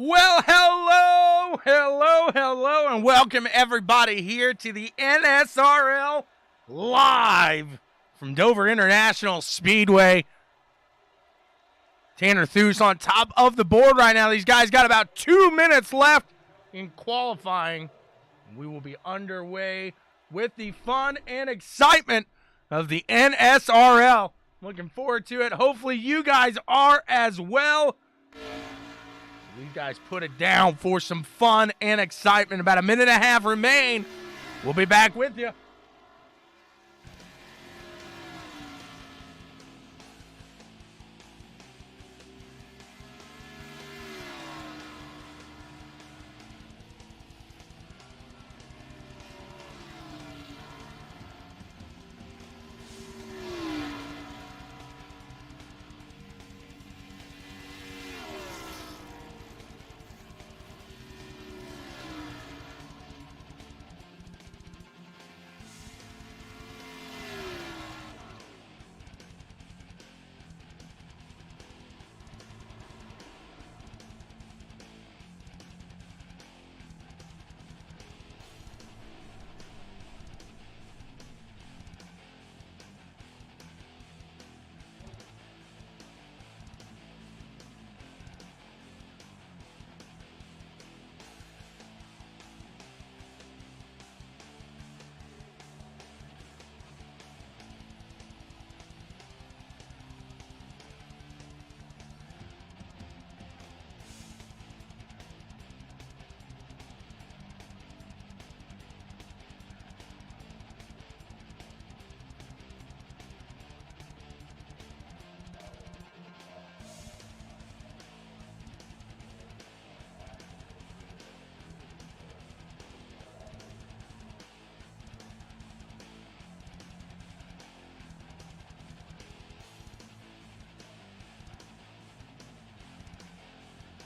Well, hello, and welcome everybody here to the NSRL live from Dover International Speedway. Tanner Thues on top of the board right now. These guys got about 2 minutes left in qualifying. We will be underway with the fun and excitement of the NSRL. Looking forward to it. Hopefully you guys are as well. These guys put it down for some fun and excitement. About a minute and a half remain. We'll be back with you.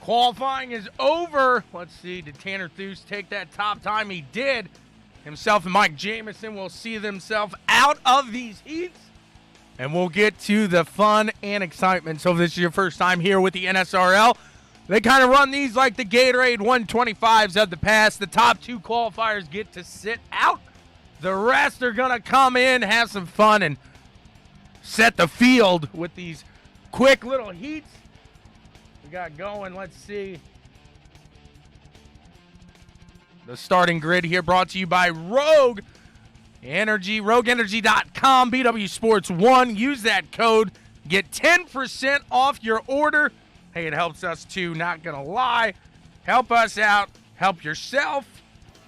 Qualifying is over. Let's see, did Tanner Thues take that top time? He did. Himself and Mike Jamison will see themselves out of these heats. And we'll get to the fun and excitement. So if this is your first time here with the NSRL, they kind of run these like the Gatorade 125s of the past. The top two qualifiers get to sit out. The rest are going to come in, have some fun, and set the field with these quick little heats we got going. Let's see. The starting grid here brought to you by Rogue Energy, rogueenergy.com, BW Sports 1. Use that code. Get 10% off your order. Hey, it helps us too, not going to lie. Help us out. Help yourself.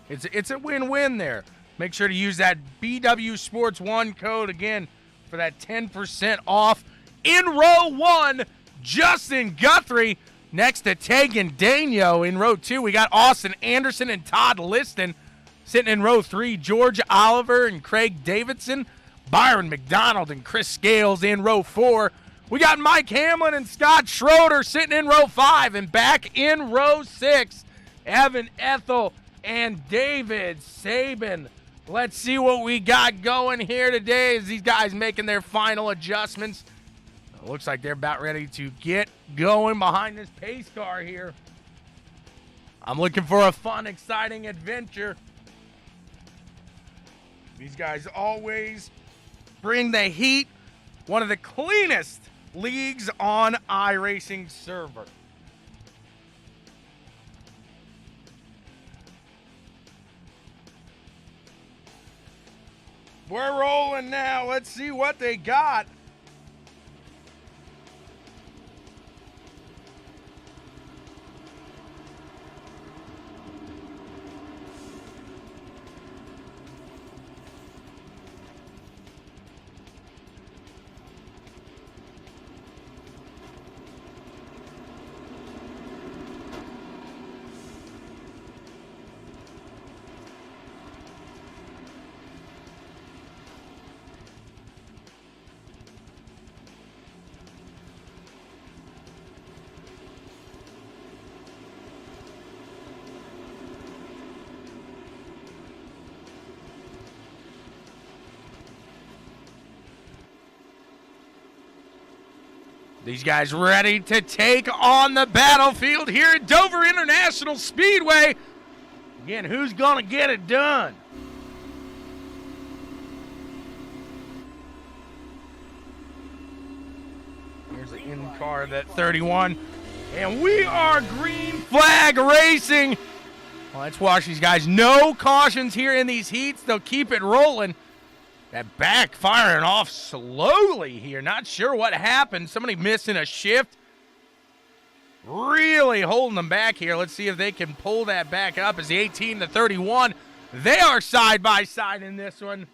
It's a win-win there. Make sure to use that BW Sports 1 code again for that 10% off. In row 1, Justin Guthrie next to Tegan Daigneault. In row 2, we got Austin Anderson and Todd Liston. Sitting in row 3, George Oliver and Craig Davidson. Byron McDonald and Chris Scales in row 4. We got Mike Hamlin and Scott Schroeder sitting in row 5. And back in row 6, Evan Ethel and David Sabin. Let's see what we got going here today as these guys making their final adjustments. It looks like they're about ready to get going behind this pace car here. I'm looking for a fun, exciting adventure. These guys always bring the heat. One of the cleanest leagues on iRacing server. We're rolling now. Let's see what they got. These guys ready to take on the battlefield here at Dover International Speedway. Again, who's going to get it done? Here's the in-car of that 31. And we are green flag racing. Well, let's watch these guys. No cautions here in these heats. They'll keep it rolling. That back firing off slowly here. Not sure what happened. Somebody missing a shift. Really holding them back here. Let's see if they can pull that back up as the 18 to 31. They are side by side in this one.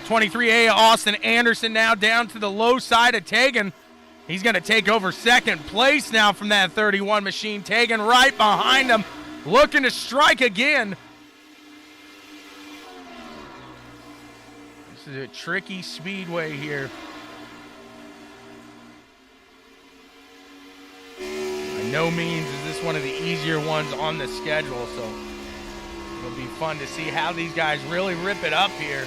23A Austin Anderson now down to the low side of Tegan. He's going to take over second place now from that 31 machine. Tegan right behind him, looking to strike again. This is a tricky speedway here. By no means is this one of the easier ones on the schedule, so it'll be fun to see how these guys really rip it up here.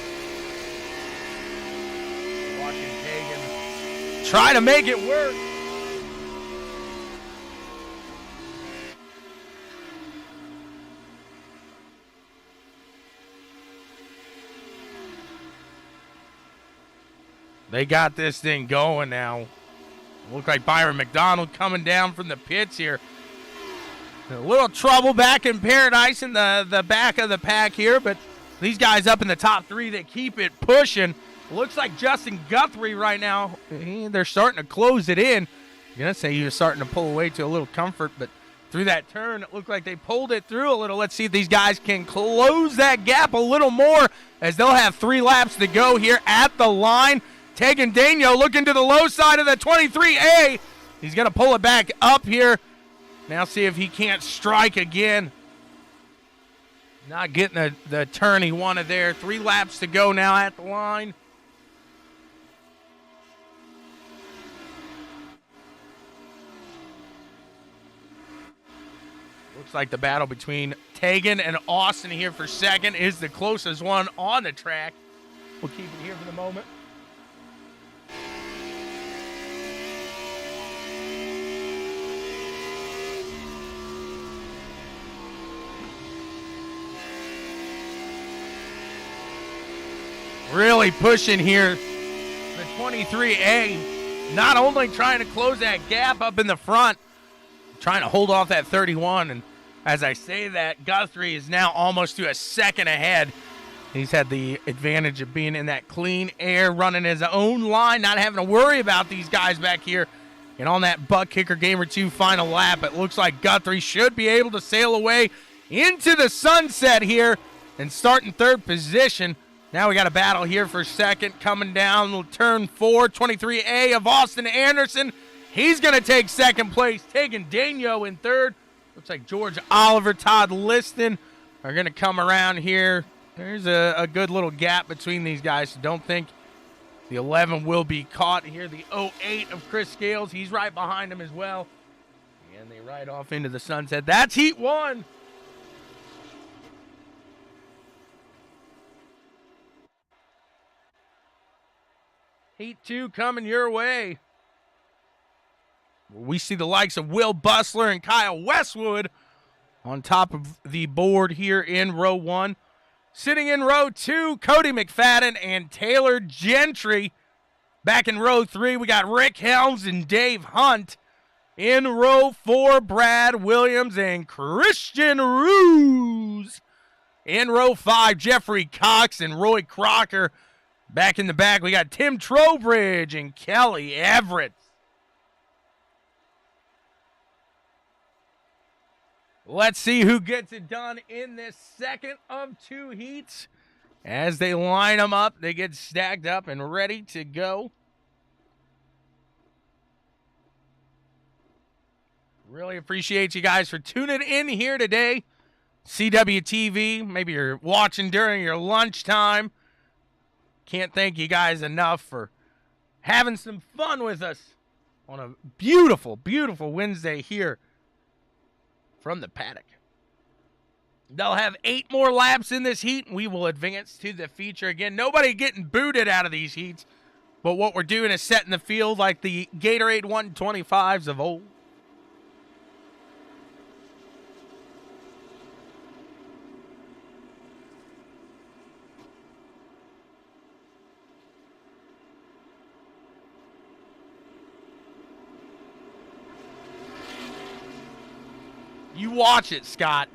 Watching Tegan try to make it work. They got this thing going now. Look like Byron McDonald coming down from the pits here. A little trouble back in Paradise in the back of the pack here, but these guys up in the top three, they keep it pushing. Looks like Justin Guthrie right now, they're starting to close it in. I'm going to say he was starting to pull away to a little comfort, but through that turn, it looked like they pulled it through a little. Let's see if these guys can close that gap a little more as they'll have 3 laps to go here at the line. Tegan Daniel looking to the low side of the 23A. He's going to pull it back up here. Now see if he can't strike again. Not getting the turn he wanted there. 3 laps to go now at the line. Looks like the battle between Tegan and Austin here for second is the closest one on the track. We'll keep it here for the moment. Really pushing here. The 23A not only trying to close that gap up in the front, trying to hold off that 31. And as I say that, Guthrie is now almost to a second ahead. He's had the advantage of being in that clean air, running his own line, not having to worry about these guys back here. And on that butt kicker gamer 2 final lap, it looks like Guthrie should be able to sail away into the sunset here and start in third position. Now we got a battle here for second coming down turn 4, 23A of Austin Anderson. He's going to take second place. Tegan Daniel in third. Looks like George Oliver, Todd Liston are going to come around here. There's a good little gap between these guys. So don't think the 11 will be caught here. The 08 of Chris Scales, he's right behind him as well. And they ride off into the sunset. That's heat 1. Heat 2 coming your way. We see the likes of Will Bustler and Kyle Westwood on top of the board here in row 1. Sitting in row 2, Cody McFadden and Taylor Gentry. Back in row 3, we got Rick Helms and Dave Hunt. In row 4, Brad Williams and Christian Ruse. In row 5, Jeffrey Cox and Roy Crocker. Back in the back, we got Tim Trowbridge and Kelly Everett. Let's see who gets it done in this second of 2 heats. As they line them up, they get stacked up and ready to go. Really appreciate you guys for tuning in here today. CWTV, maybe you're watching during your lunchtime. Can't thank you guys enough for having some fun with us on a beautiful, beautiful Wednesday here from the paddock. They'll have 8 more laps in this heat, and we will advance to the feature. Again, nobody getting booted out of these heats, but what we're doing is setting the field like the Gatorade 125s of old. You watch it, Scott.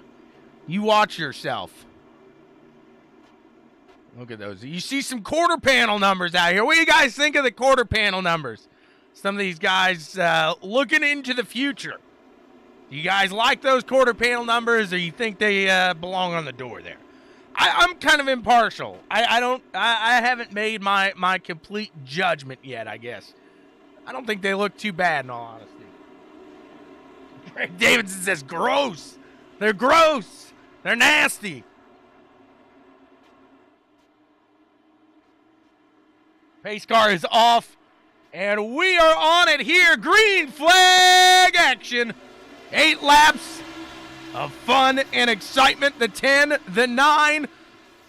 You watch yourself. Look at those. You see some quarter panel numbers out here. What do you guys think of the quarter panel numbers? Some of these guys looking into the future. Do you guys like those quarter panel numbers, or you think they belong on the door there? I'm kind of impartial. I haven't made my complete judgment yet, I guess. I don't think they look too bad, in all honesty. Greg Davidson says, gross. They're gross. They're nasty. Pace car is off, and we are on it here. Green flag action. 8 laps of fun and excitement. The 10, the 9,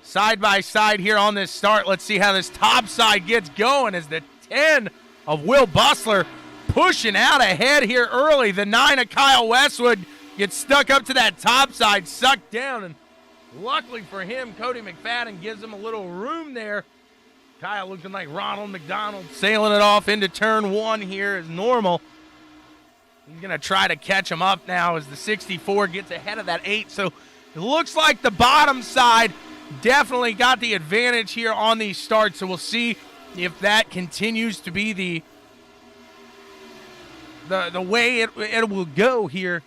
side by side here on this start. Let's see how this top side gets going as the 10 of Will Bustler pushing out ahead here early. The 9 of Kyle Westwood gets stuck up to that top side, sucked down, and luckily for him, Cody McFadden gives him a little room there. Kyle looking like Ronald McDonald, sailing it off into turn 1 here as normal. He's going to try to catch him up now as the 64 gets ahead of that 8. So it looks like the bottom side definitely got the advantage here on these starts. So we'll see if that continues to be the way it will go here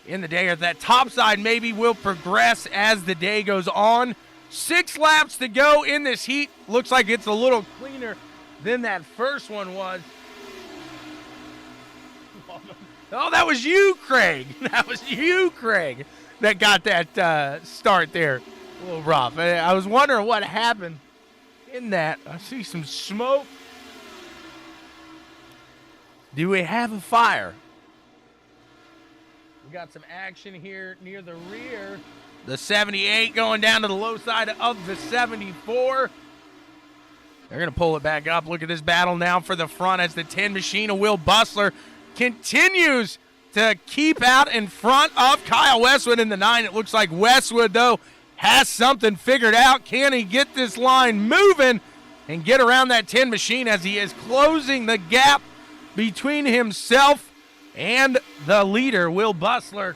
in the day, or that top side maybe will progress as the day goes on. 6 laps to go in this heat. Looks like it's a little cleaner than that first one was. Oh, that was you, Craig. That was you, Craig, that got that start there. A little rough. I was wondering what happened in that. I see some smoke. Do we have a fire? We got some action here near the rear. The 78 going down to the low side of the 74. They're going to pull it back up. Look at this battle now for the front as the 10 machine of Will Bustler continues to keep out in front of Kyle Westwood in the 9. It looks like Westwood, though, has something figured out. Can he get this line moving and get around that 10 machine as he is closing the gap between himself and the leader, Will Bustler?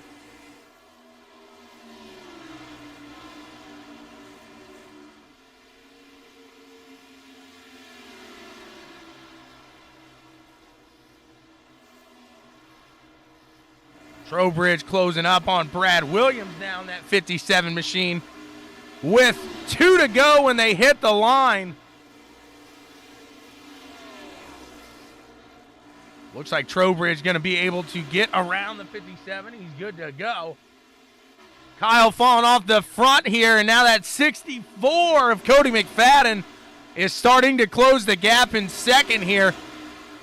Trowbridge closing up on Brad Williams down that 57 machine with 2 to go when they hit the line. Looks like Trowbridge going to be able to get around the 57. He's good to go. Kyle falling off the front here, and now that 64 of Cody McFadden is starting to close the gap in second here.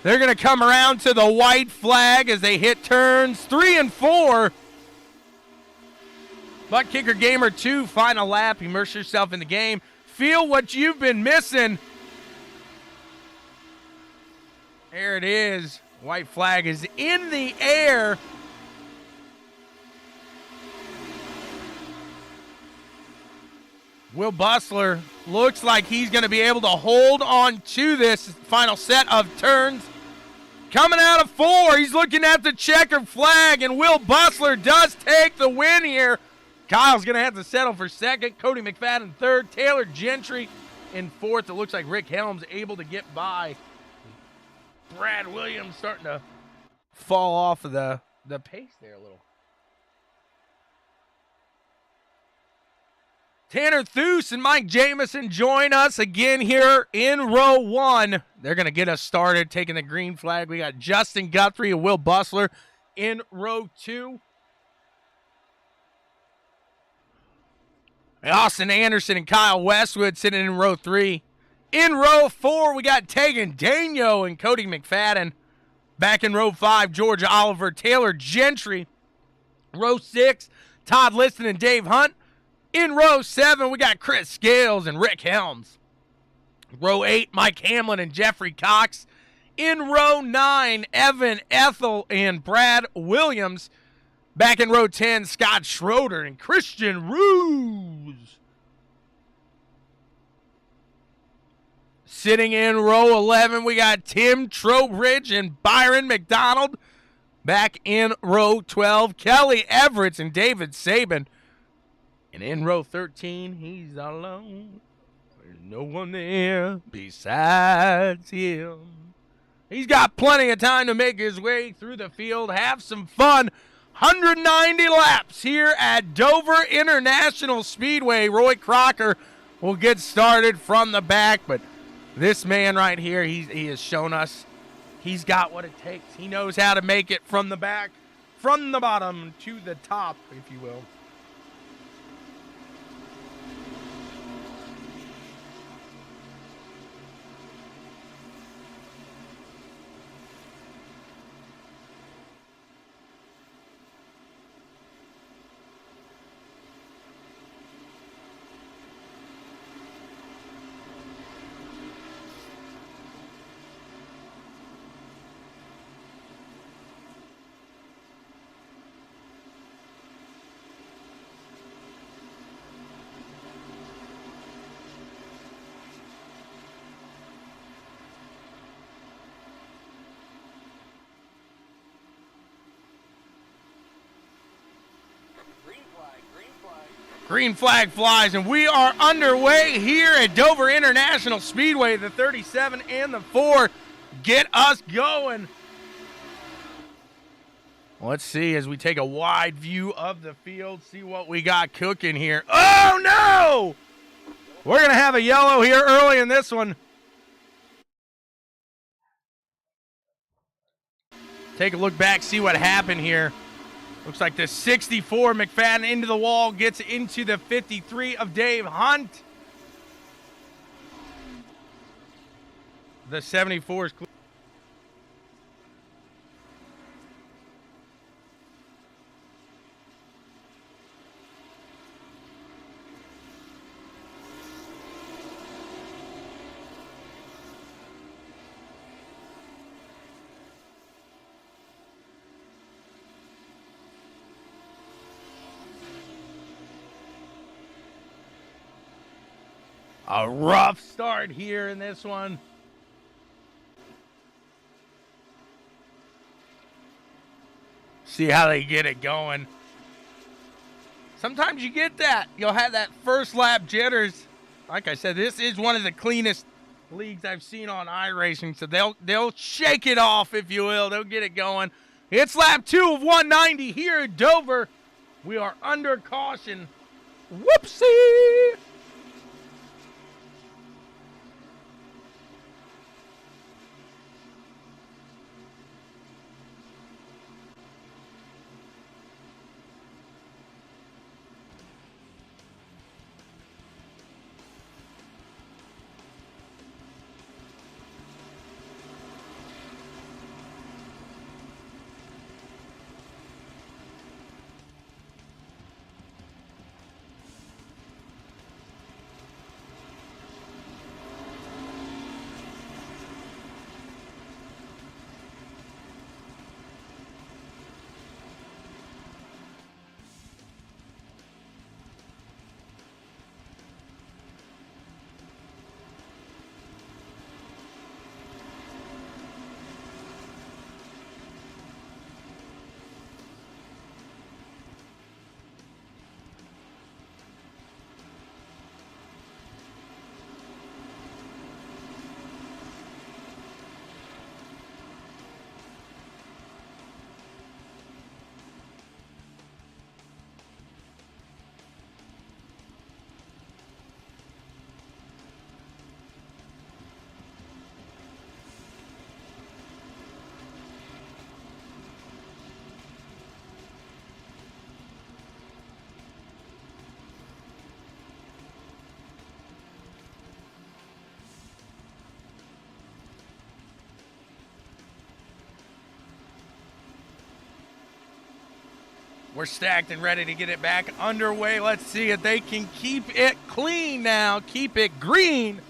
They're going to come around to the white flag as they hit turns 3 and 4. Butt Kicker Gamer 2, final lap. Immerse yourself in the game. Feel what you've been missing. There it is. White flag is in the air. Will Bustler looks like he's going to be able to hold on to this final set of turns. Coming out of 4, he's looking at the checkered flag, and Will Bustler does take the win here. Kyle's going to have to settle for second. Cody McFadden third. Taylor Gentry in fourth. It looks like Rick Helms able to get by. Brad Williams starting to fall off of the pace there a little. Tanner Thues and Mike Jamison join us again here in row 1. They're going to get us started taking the green flag. We got Justin Guthrie and Will Bustler in row 2. Austin Anderson and Kyle Westwood sitting in row 3. In row 4, we got Tegan Daigneault and Cody McFadden. Back in row 5, George Oliver, Taylor Gentry. Row 6, Todd Liston and Dave Hunt. In row 7, we got Chris Scales and Rick Helms. Row 8, Mike Hamlin and Jeffrey Cox. In row 9, Evan Ethel and Brad Williams. Back in row 10, Scott Schroeder and Christian Ruse. Sitting in row 11, we got Tim Trowbridge and Byron McDonald. Back in row 12, Kelly Everett and David Saban. And in row 13, he's alone. There's no one there besides him. He's got plenty of time to make his way through the field, have some fun. 190 laps here at Dover International Speedway. Roy Crocker will get started from the back, but this man right here, he has shown us he's got what it takes. He knows how to make it from the back, from the bottom to the top, if you will. Green flag flies, and we are underway here at Dover International Speedway. The 37 and the 4 get us going. Let's see as we take a wide view of the field, see what we got cooking here. Oh, no! We're going to have a yellow here early in this one. Take a look back, see what happened here. Looks like the 64 McFadden into the wall, gets into the 53 of Dave Hunt. The 74 is clear. A rough start here in this one. See how they get it going. Sometimes you get that. You'll have that first lap jitters. Like I said, this is one of the cleanest leagues I've seen on iRacing, so they'll shake it off, if you will. They'll get it going. It's lap 2 of 190 here at Dover. We are under caution. Whoopsie! We're stacked and ready to get it back underway. Let's see if they can keep it clean now. Keep it green.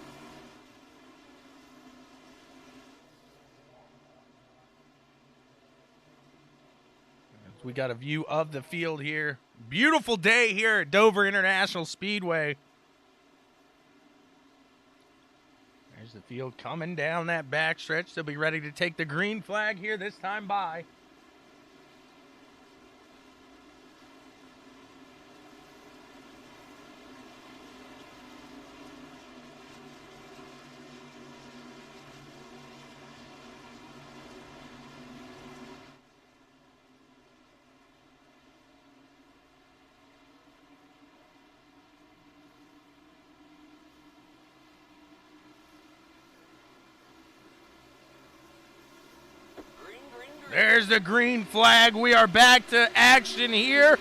We got a view of the field here. Beautiful day here at Dover International Speedway. There's the field coming down that backstretch. They'll be ready to take the green flag here this time by. There's the green flag. We are back to action here.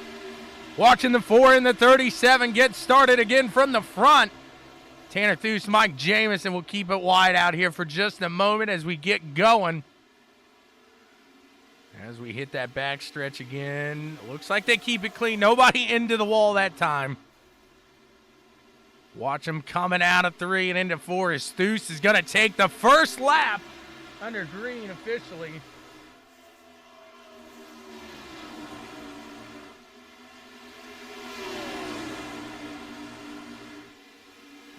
Watching the 4 and the 37 get started again from the front. Tanner Thues, Mike Jamison will keep it wide out here for just a moment as we get going. As we hit that back stretch again. Looks like they keep it clean. Nobody into the wall that time. Watch them coming out of 3 and into 4 as Thues is going to take the first lap under green officially.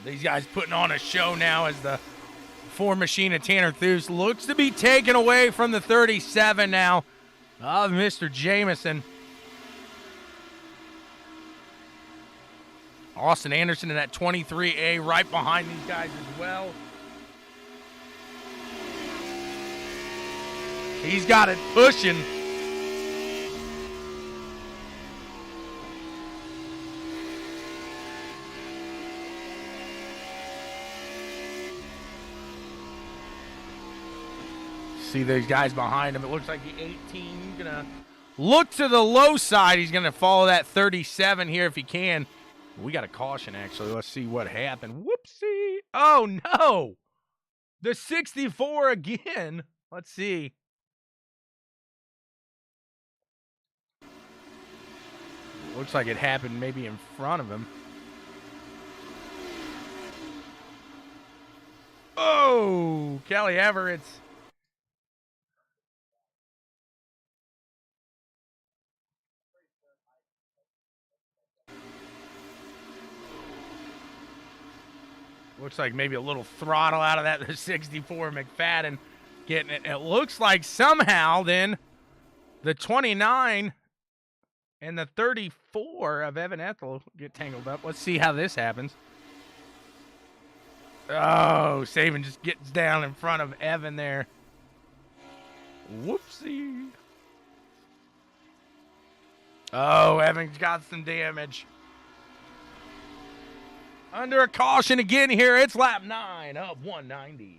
These guys putting on a show now as the 4 machine of Tanner Thues looks to be taken away from the 37 now of Mr. Jamison. Austin Anderson in that 23A right behind these guys as well. He's got it pushing. See those guys behind him. It looks like the 18 gonna look to the low side. He's gonna follow that 37 here if he can. We got a caution actually. Let's see what happened. Whoopsie. Oh no. The 64 again. Let's see. Looks like it happened maybe in front of him. Oh, Kelly Everett's. Looks like maybe a little throttle out of that. The 64 McFadden getting it. It looks like somehow then the 29 and the 34 of Evan Ethel get tangled up. Let's see how this happens. Oh, Saban just gets down in front of Evan there. Whoopsie. Oh, Evan's got some damage. Under a caution again here. It's lap 9 of 190.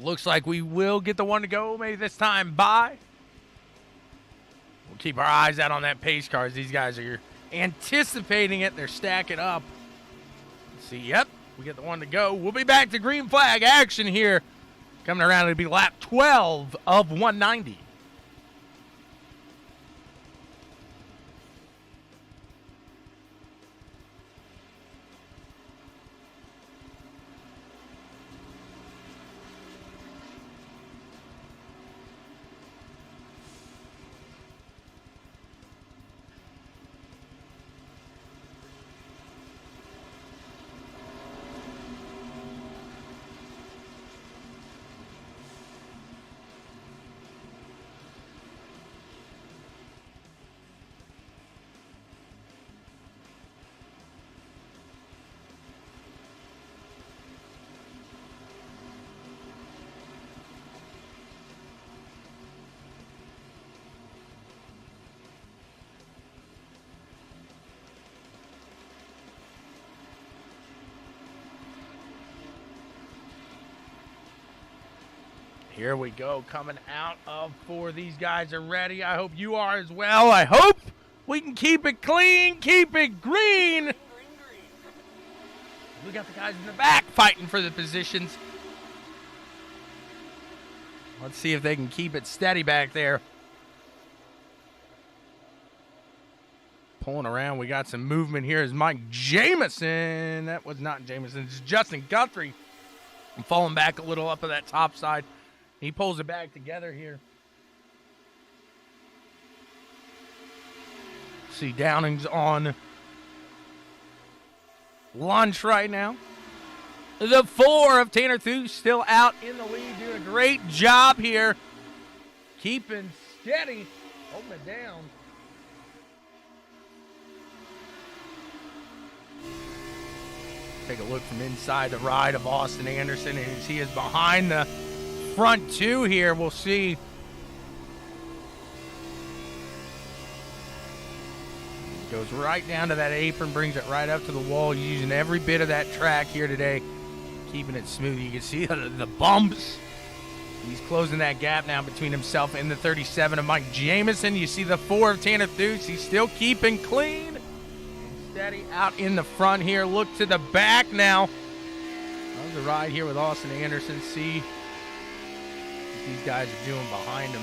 Looks like we will get the one to go, maybe this time by. We'll keep our eyes out on that pace car as these guys are anticipating it. They're stacking up. Let's see, yep, we get the one to go. We'll be back to green flag action here. Coming around, it'll be lap 12 of 190. Here we go, coming out of 4. These guys are ready. I hope you are as well. I hope we can keep it clean, keep it green. We got the guys in the back fighting for the positions. Let's see if they can keep it steady back there. Pulling around, we got some movement here is Mike Jamison. That was not Jamison, it's Justin Guthrie. I'm falling back a little up of that top side. He pulls it back together here. See, Downing's on lunch right now. The 4 of Tanner Thues still out in the lead, doing a great job here. Keeping steady, holding it down. Take a look from inside the ride of Austin Anderson as he is behind the front 2 here. We'll see. Goes right down to that apron, brings it right up to the wall, using every bit of that track here today, keeping it smooth. You can see the bumps. He's closing that gap now between himself and the 37 of Mike Jamison. You see the 4 of Tanner Thues. He's still keeping clean and steady out in the front here. Look to the back now. That was a ride here with Austin Anderson. See what these guys are doing behind him.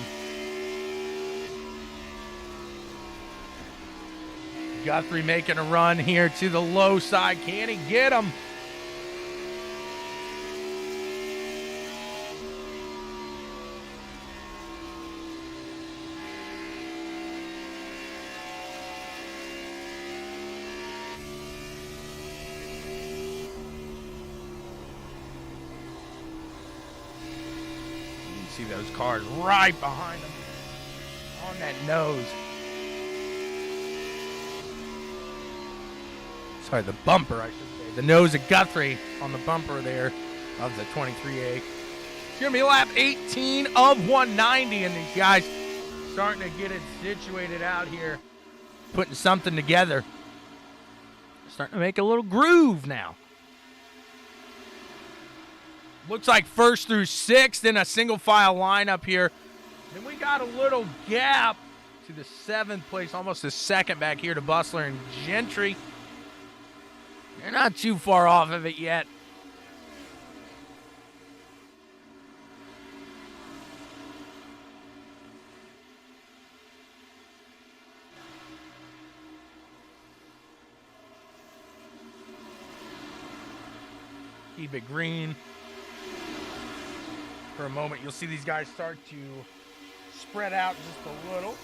Guthrie making a run here to the low side. Can he get him? You can see those cars right behind him on that nose. Sorry, the bumper, I should say. The nose of Guthrie on the bumper there of the 23A. It's going to be lap 18 of 190, and these guys starting to get it situated out here, putting something together. Starting to make a little groove now. Looks like 1st through 6th in a single file lineup here. Then we got a little gap to the 7th place, almost a 2nd back here to Bustler and Gentry. They're not too far off of it yet. Keep it green. For a moment, you'll see these guys start to spread out just a little.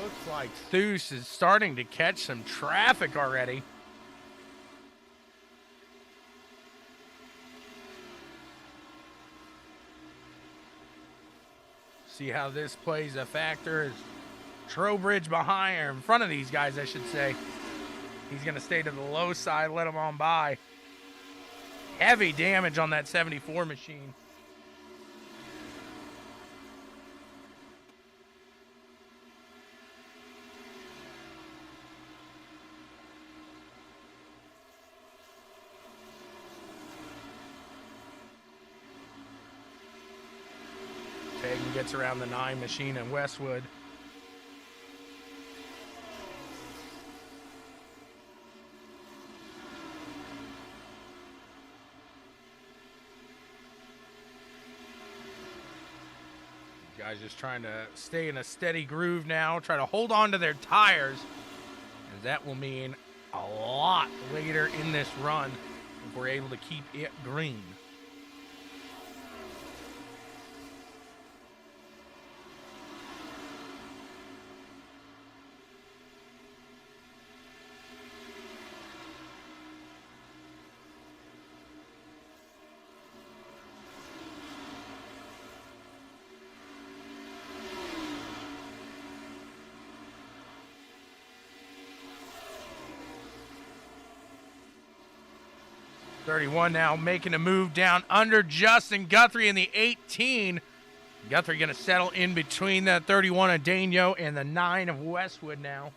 Looks like Thues is starting to catch some traffic already. See how this plays a factor as Trowbridge behind, or in front of these guys, I should say. He's going to stay to the low side, let him on by. Heavy damage on that 74 machine. Fagan gets around the 9 machine in Westwood. Guys just trying to stay in a steady groove now, try to hold on to their tires, and that will mean a lot later in this run if we're able to keep it green. .31 now making a move down under Justin Guthrie in the 18. Guthrie going to settle in between the 31 of Daigneault and the 9 of Westwood now.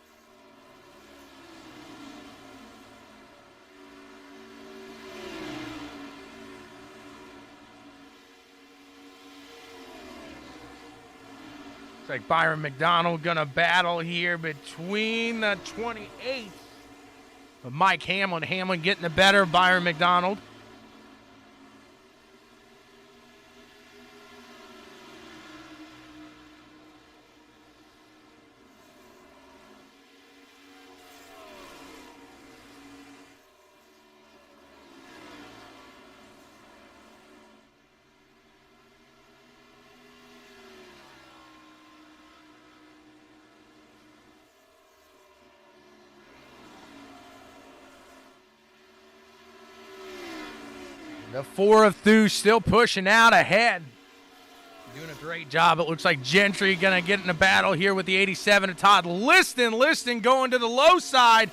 Looks like Byron McDonald going to battle here between the 28th. But Mike Hamlin. Hamlin getting the better of Byron McDonald. The 4 of Theus still pushing out ahead. Doing a great job. It looks like Gentry going to get in a battle here with the 87 of Todd Liston. Liston going to the low side.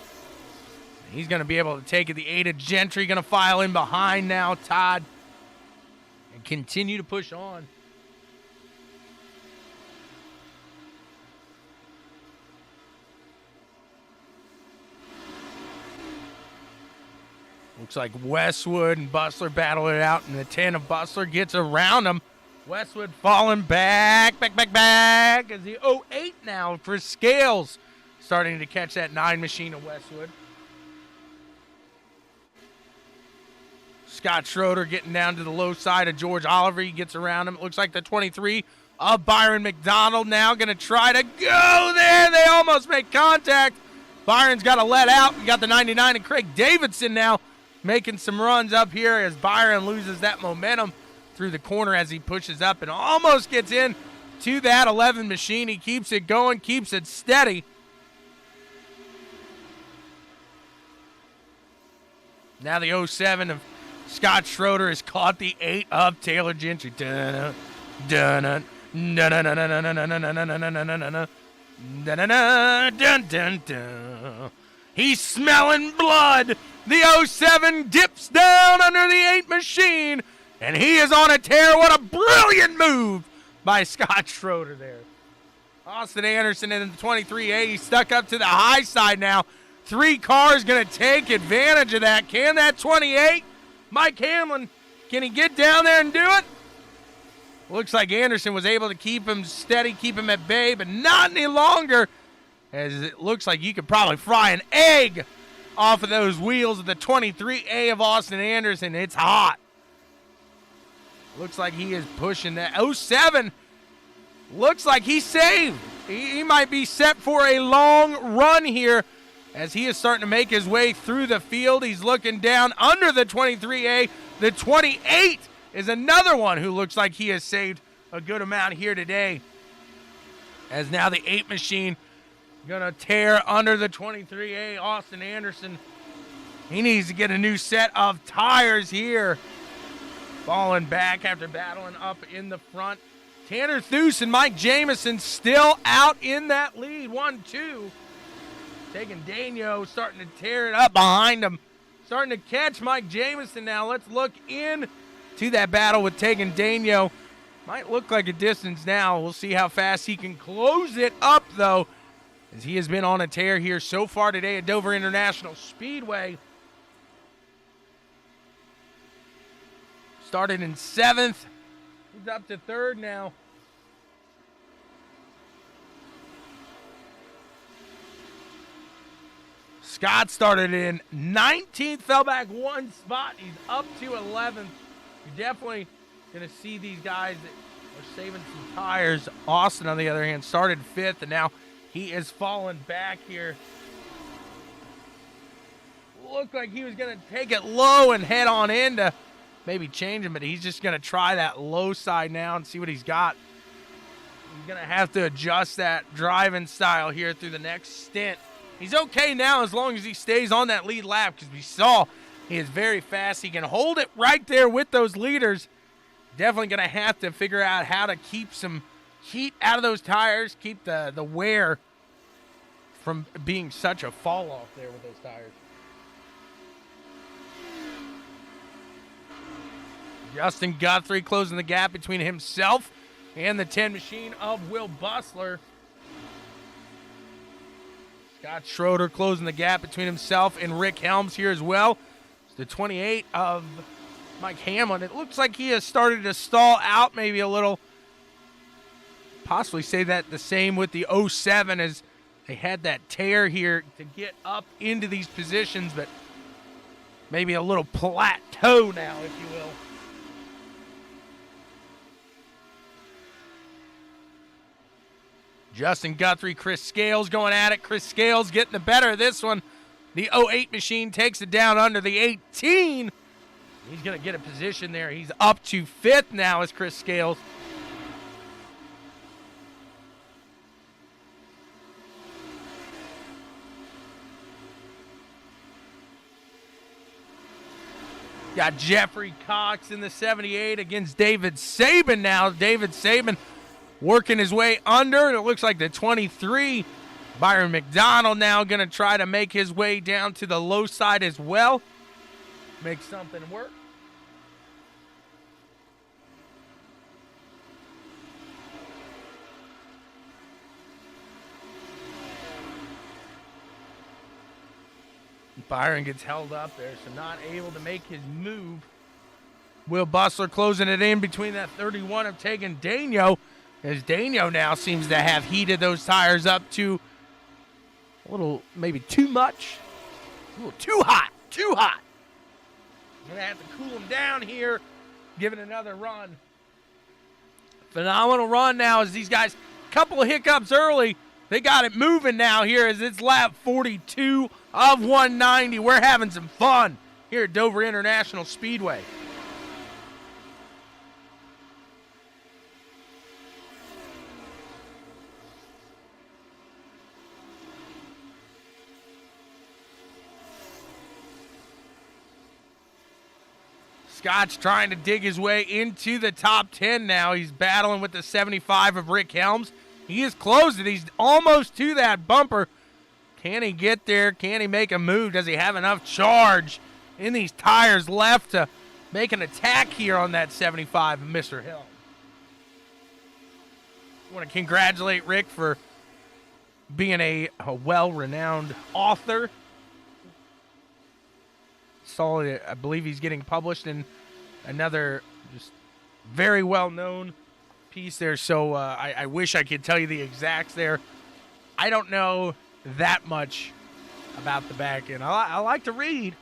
He's going to be able to take it. The 8 of Gentry going to file in behind now, Todd. And continue to push on. Looks like Westwood and Bustler battle it out, and the 10 of Bustler gets around him. Westwood falling back as the 08 now for Scales. Starting to catch that 9 machine of Westwood. Scott Schroeder getting down to the low side of George Oliver. He gets around him. It looks like the 23 of Byron McDonald now going to try to go there. They almost make contact. Byron's got to let out. We got the 99 of Craig Davidson now making some runs up here as Byron loses that momentum through the corner as he pushes up and almost gets in to that 11 machine. He keeps it going, keeps it steady. Now the 07 of Scott Schroeder has caught the 8 of Taylor Gentry. He's smelling blood. The 07 dips down under the 8 machine, and he is on a tear. What a brilliant move by Scott Schroeder there. Austin Anderson in the 23A. He's stuck up to the high side now. 3 cars going to take advantage of that. Can that 28? Mike Hamlin, can he get down there and do it? Looks like Anderson was able to keep him steady, keep him at bay, but not any longer, as it looks like you could probably fry an egg off of those wheels of the 23A of Austin Anderson. It's hot. Looks like he is pushing that. 07 looks like he's saved. He might be set for a long run here as he is starting to make his way through the field. He's looking down under the 23A. The 28 is another one who looks like he has saved a good amount here today, as now the 8 machine gonna tear under the 23A. Austin Anderson, he needs to get a new set of tires here. Falling back after battling up in the front. Tanner Theus and Mike Jamison still out in that lead. 1-2. Tegan starting to tear it up behind him. Starting to catch Mike Jamison now. Let's look in to that battle with Tegan. Might look like a distance now. We'll see how fast he can close it up, though, as he has been on a tear here so far today at Dover International Speedway. Started in 7th. He's up to 3rd now. Scott started in 19th, fell back 1 spot. He's up to 11th. You're definitely going to see these guys that are saving some tires. Austin, on the other hand, started 5th, and now he is falling back here. Looked like he was going to take it low and head on in to maybe change him, but he's just going to try that low side now and see what he's got. He's going to have to adjust that driving style here through the next stint. He's okay now as long as he stays on that lead lap, because we saw he is very fast. He can hold it right there with those leaders. Definitely going to have to figure out how to keep some heat out of those tires, keep the wear from being such a fall off there with those tires. Justin Guthrie closing the gap between himself and the 10 machine of Will Bustler. Scott Schroeder closing the gap between himself and Rick Helms here as well. It's the 28 of Mike Hamlin. It looks like he has started to stall out maybe a little. Possibly say that the same with the 07 as they had that tear here to get up into these positions, but maybe a little plateau now, if you will. Justin Guthrie, Chris Scales going at it. Chris Scales getting the better of this one. The 08 machine takes it down under the 18. He's going to get a position there. He's up to 5th now as Chris Scales. Got Jeffrey Cox in the 78 against David Saban now. David Saban working his way under. It looks like the 23. Byron McDonald now going to try to make his way down to the low side as well. Make something work. Byron gets held up there, so not able to make his move. Will Bustler closing it in between that 31 of Tegan Daigneault, as Daigneault now seems to have heated those tires up to a little, maybe too much. A little too hot. Going to have to cool them down here, give it another run. Phenomenal run now as these guys, couple of hiccups early. They got it moving now here as it's lap 42 of 190. We're having some fun here at Dover International Speedway. Scott's trying to dig his way into the top 10 now. He's battling with the 75 of Rick Helms. He is close it. He's almost to that bumper. Can he get there? Can he make a move? Does he have enough charge in these tires left to make an attack here on that 75 of Mr. Helms? I want to congratulate Rick for being a well-renowned author. Saw it, I believe he's getting published in another just very well-known piece there, so I wish I could tell you the exacts there. I don't know that much about the back end. I like to read.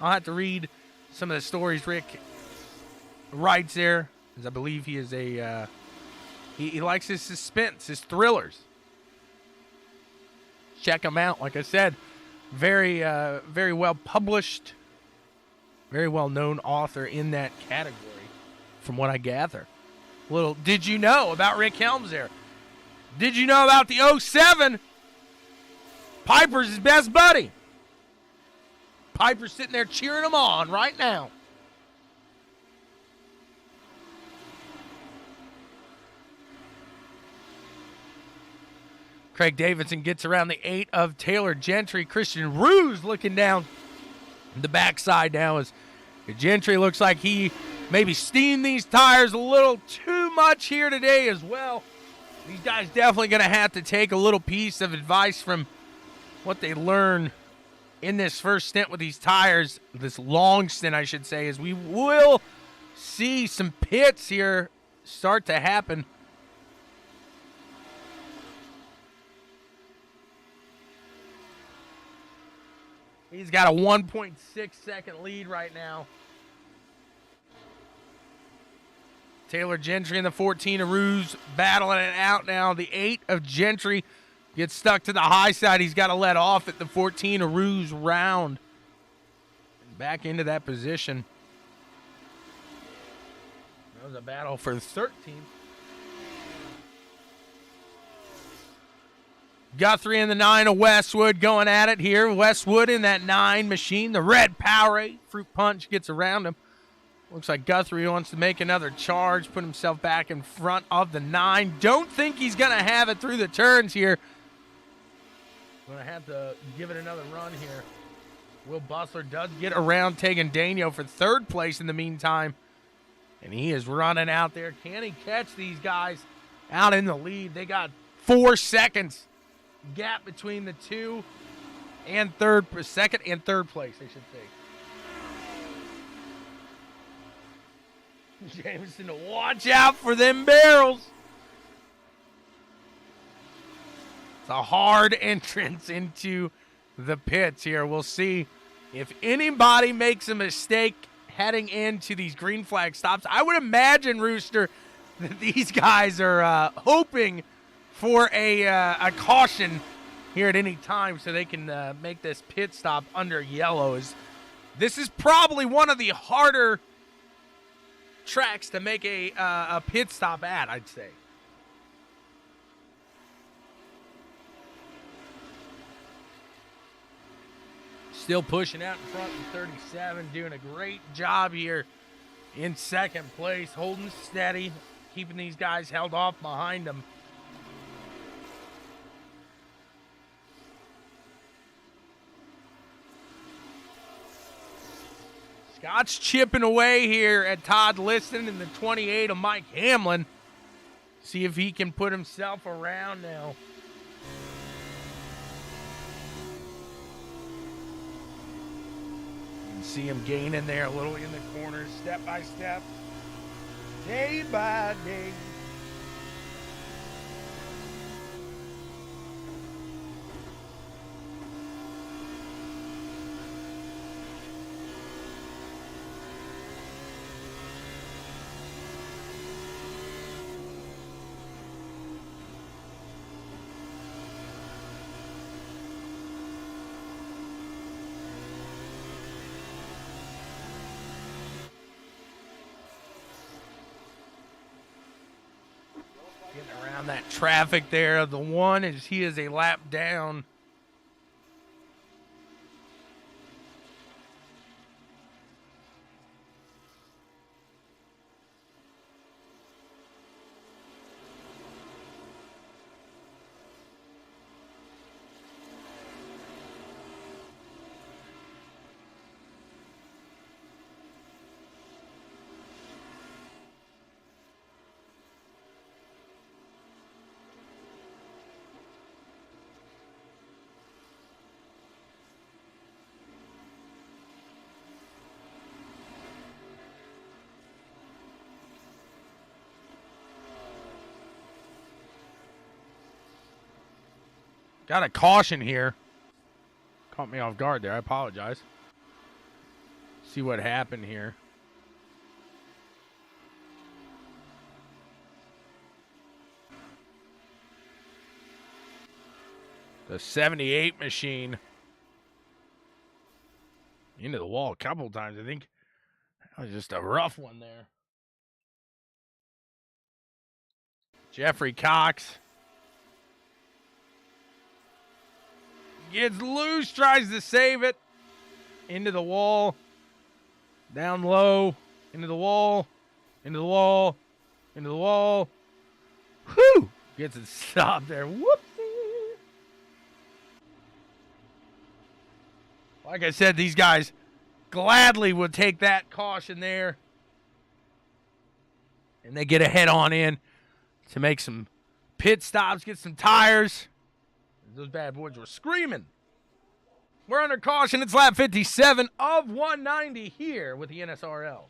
I'll have to read some of the stories Rick writes there, as I believe he is a he likes his suspense, his thrillers. Check him out. Like I said, very well published, very well known author in that category, from what I gather. Little did you know about Rick Helms there? Did you know about the 07? Piper's his best buddy. Piper's sitting there cheering him on right now. Craig Davidson gets around the 8 of Taylor Gentry. Christian Ruse looking down the backside now as Gentry looks like he maybe steamed these tires a little too much here today as well. These guys definitely going to have to take a little piece of advice from what they learned in this first stint with these tires, this long stint, I should say, as we will see some pits here start to happen. He's got a 1.6 second lead right now. Taylor Gentry in the 14 of Ruse battling it out now. The 8 of Gentry gets stuck to the high side. He's got to let off at the 14 of Ruse round. Back into that position. That was a battle for the 13th. Guthrie in the 9 of Westwood going at it here. Westwood in that 9 machine. The red Powerade. Fruit Punch gets around him. Looks like Guthrie wants to make another charge, put himself back in front of the 9. Don't think he's going to have it through the turns here. Going to have to give it another run here. Will Bustler does get around Tegan Daniel for 3rd place in the meantime. And he is running out there. Can he catch these guys out in the lead? They got 4 seconds gap between the 2 and 2nd and 3rd place, I should say. Jameson to watch out for them barrels. It's a hard entrance into the pits here. We'll see if anybody makes a mistake heading into these green flag stops. I would imagine, Rooster, that these guys are hoping for a caution here at any time so they can make this pit stop under yellows. This is probably one of the harder tracks to make a pit stop at, I'd say. Still pushing out in front in 37, doing a great job here in 2nd place, holding steady, keeping these guys held off behind them. Scott's chipping away here at Todd Liston in the 28 of Mike Hamlin. See if he can put himself around now. See him gaining there a little in the corners, step by step, day by day. Getting around that traffic there. The 1 is he is a lap down. Got a caution here. Caught me off guard there. I apologize. See what happened here. The 78 machine. Into the wall a couple times, I think. That was just a rough one there. Jeffrey Cox. Gets loose, tries to save it. Into the wall. Down low. Into the wall. Into the wall. Into the wall. Whew! Gets it stopped there. Whoopsie. Like I said, these guys gladly would take that caution there. And they get a head on in to make some pit stops, get some tires. Those bad boys were screaming. We're under caution. It's lap 57 of 190 here with the NSRL.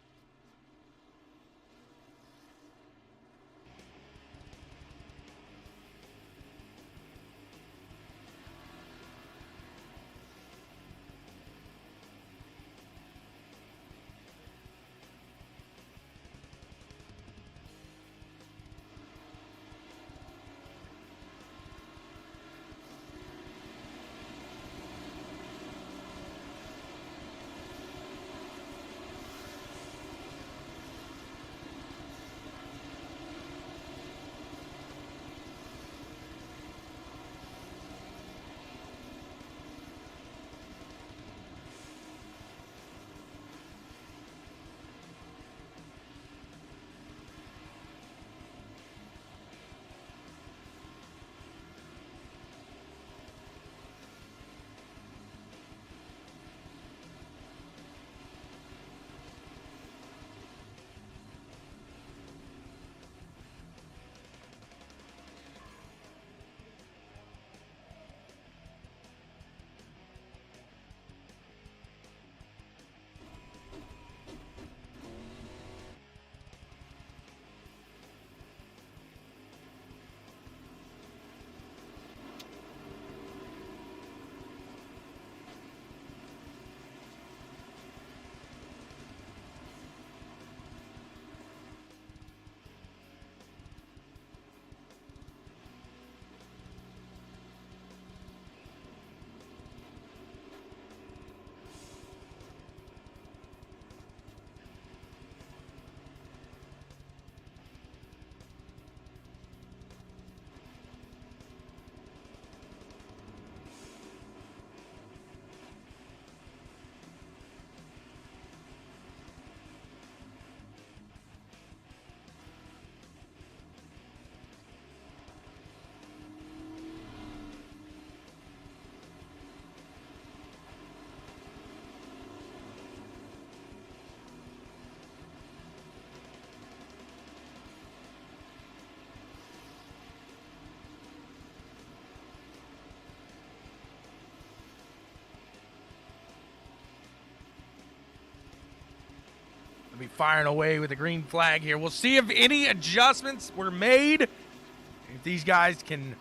Be firing away with the green flag here. We'll see if any adjustments were made. If these guys can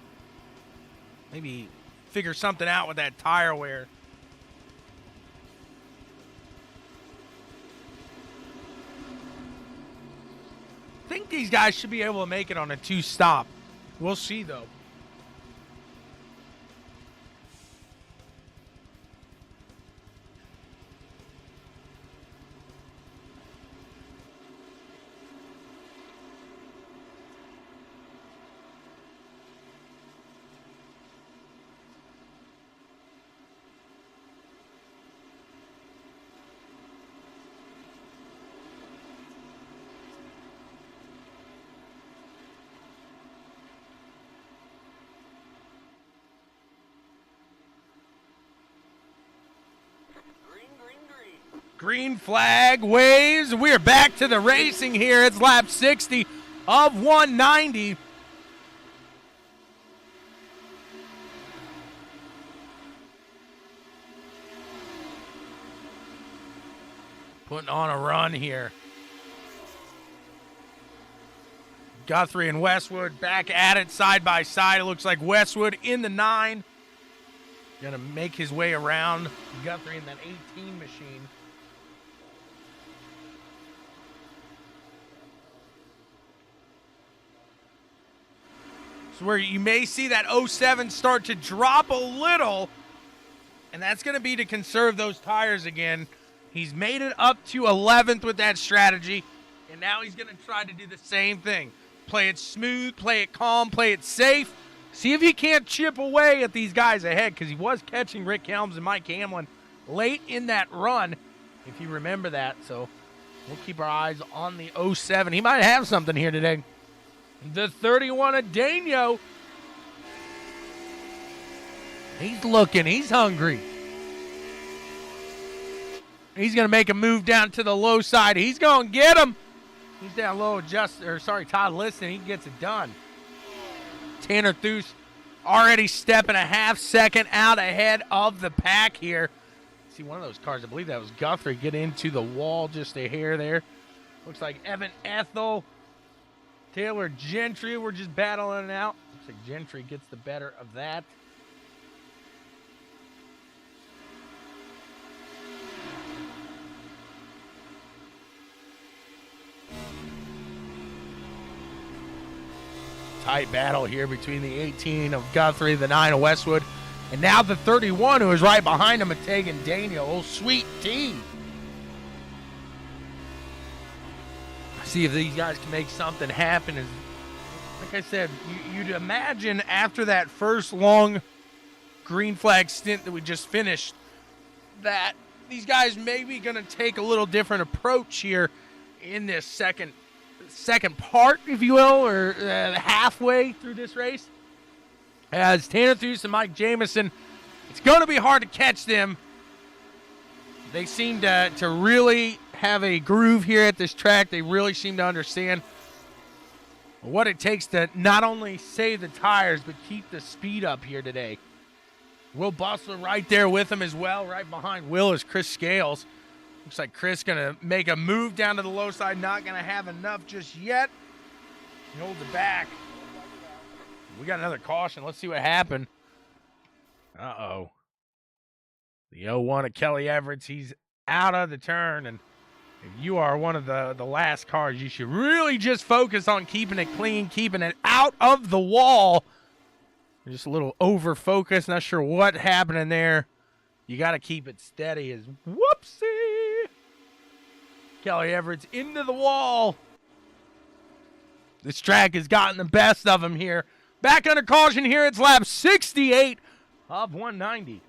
maybe figure something out with that tire wear. I think these guys should be able to make it on a 2-stop. We'll see, though. Green flag waves. We're back to the racing here. It's lap 60 of 190. Putting on a run here. Guthrie and Westwood back at it side by side. It looks like Westwood in the 9. Going to make his way around Guthrie in that 18 machine. So where you may see that 07 start to drop a little, and that's going to be to conserve those tires again. He's made it up to 11th with that strategy, and now he's going to try to do the same thing. Play it smooth, play it calm, play it safe. See if he can't chip away at these guys ahead, because he was catching Rick Helms and Mike Hamlin late in that run, if you remember that. So we'll keep our eyes on the 07. He might have something here today. The 31 Adeno. He's looking. He's hungry. He's going to make a move down to the low side. He's going to get him. He's down low. Todd Liston. He gets it done. Tanner Thues already stepping a half second out ahead of the pack here. See one of those cars, I believe that was Guthrie, get into the wall just a hair there. Looks like Evan Ethel, Taylor Gentry were just battling it out. Looks like Gentry gets the better of that. Tight battle here between the 18 of Guthrie, the 9 of Westwood, and now the 31 who is right behind him, taking Daniel. Oh, Sweet Tea. See if these guys can make something happen. Like I said, you'd imagine after that first long green flag stint that we just finished that these guys may be going to take a little different approach here in this second part, if you will, or halfway through this race. As Tanner Thues and Mike Jamison, it's going to be hard to catch them. They seem to really have a groove here at this track. They really seem to understand what it takes to not only save the tires, but keep the speed up here today. Will Bustler right there with him as well. Right behind Will is Chris Scales. Looks like Chris going to make a move down to the low side. Not going to have enough just yet. He holds it back. We got another caution. Let's see what happened. Uh-oh. The 0-1 of Kelly Everett. He's out of the turn. And if you are one of the last cars, you should really just focus on keeping it clean, keeping it out of the wall. Just a little over-focus. Not sure what happened in there. You got to keep it steady. As whoopsie. Kelly Everett's into the wall. This track has gotten the best of him here. Back under caution here. It's lap 68 of 190.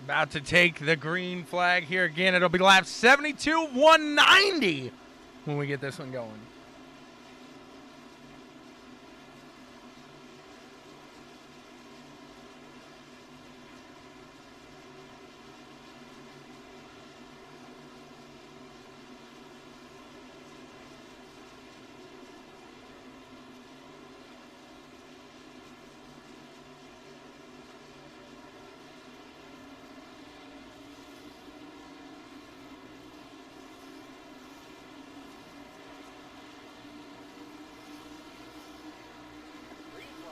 About to take the green flag here again. It'll be lap 72, 190 when we get this one going.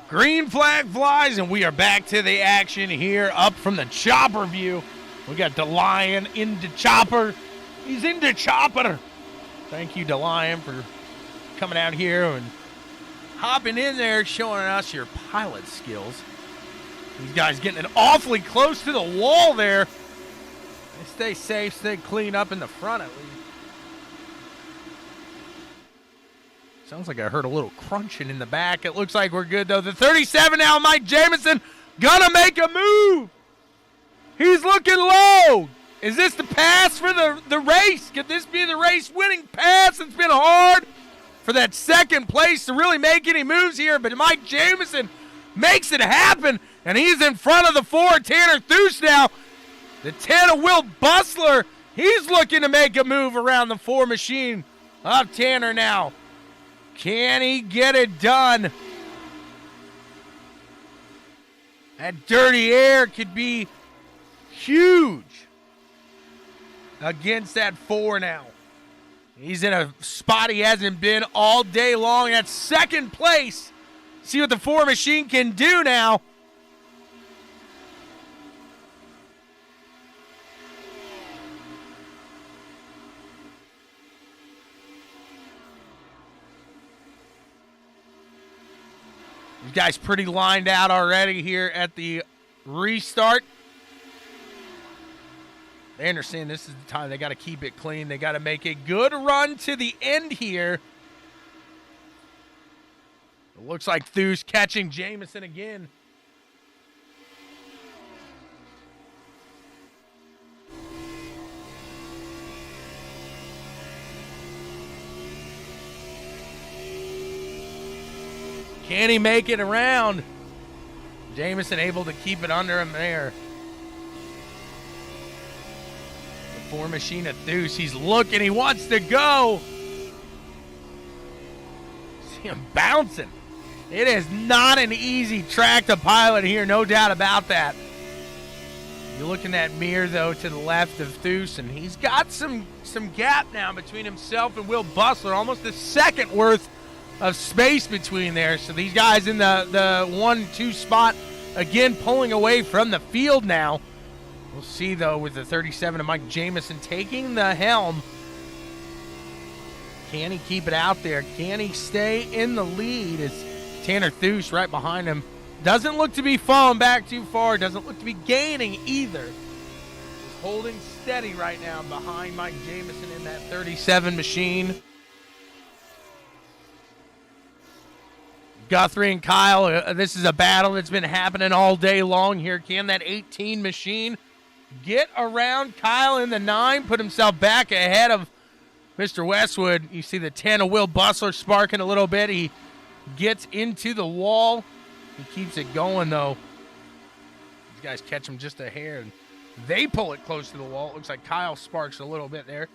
Green flag flies, and we are back to the action here up from the chopper view. We got DeLion into chopper. He's into chopper. Thank you, DeLion, for coming out here and hopping in there, showing us your pilot skills. These guys getting it awfully close to the wall there. They stay safe, stay clean up in the front at least. Sounds like I heard a little crunching in the back. It looks like we're good, though. The 37 now, Mike Jamison, gonna make a move. He's looking low. Is this the pass for the race? Could this be the race-winning pass? It's been hard for that second place to really make any moves here, but Mike Jamison makes it happen, and he's in front of the 4, Tanner Thues now. The 10 of Will Bustler, he's looking to make a move around the 4 machine of Tanner now. Can he get it done? That dirty air could be huge against that 4 now. He's in a spot he hasn't been all day long. That's second place. See what the 4 machine can do now. These guys pretty lined out already here at the restart. They understand this is the time they got to keep it clean. They got to make a good run to the end here. It looks like Thues catching Jamison again. Can he make it around? Jamison able to keep it under him there. The 4 machine of Thues. He's looking. He wants to go. See him bouncing. It is not an easy track to pilot here. No doubt about that. You look in that mirror, though, to the left of Thues, and he's got some gap now between himself and Will Bustler. Almost a second worth of space between there. So these guys in the 1-2 spot, again, pulling away from the field now. We'll see, though, with the 37 of Mike Jamison taking the helm. Can he keep it out there? Can he stay in the lead? As Tanner Thues right behind him. Doesn't look to be falling back too far. Doesn't look to be gaining either. Just holding steady right now behind Mike Jamison in that 37 machine. Guthrie and Kyle, this is a battle that's been happening all day long here. Can that 18 machine get around Kyle in the 9, put himself back ahead of Mr. Westwood? You see the 10 of Will Bustler sparking a little bit. He gets into the wall. He keeps it going, though. These guys catch him just a hair, and they pull it close to the wall. It looks like Kyle sparks a little bit there.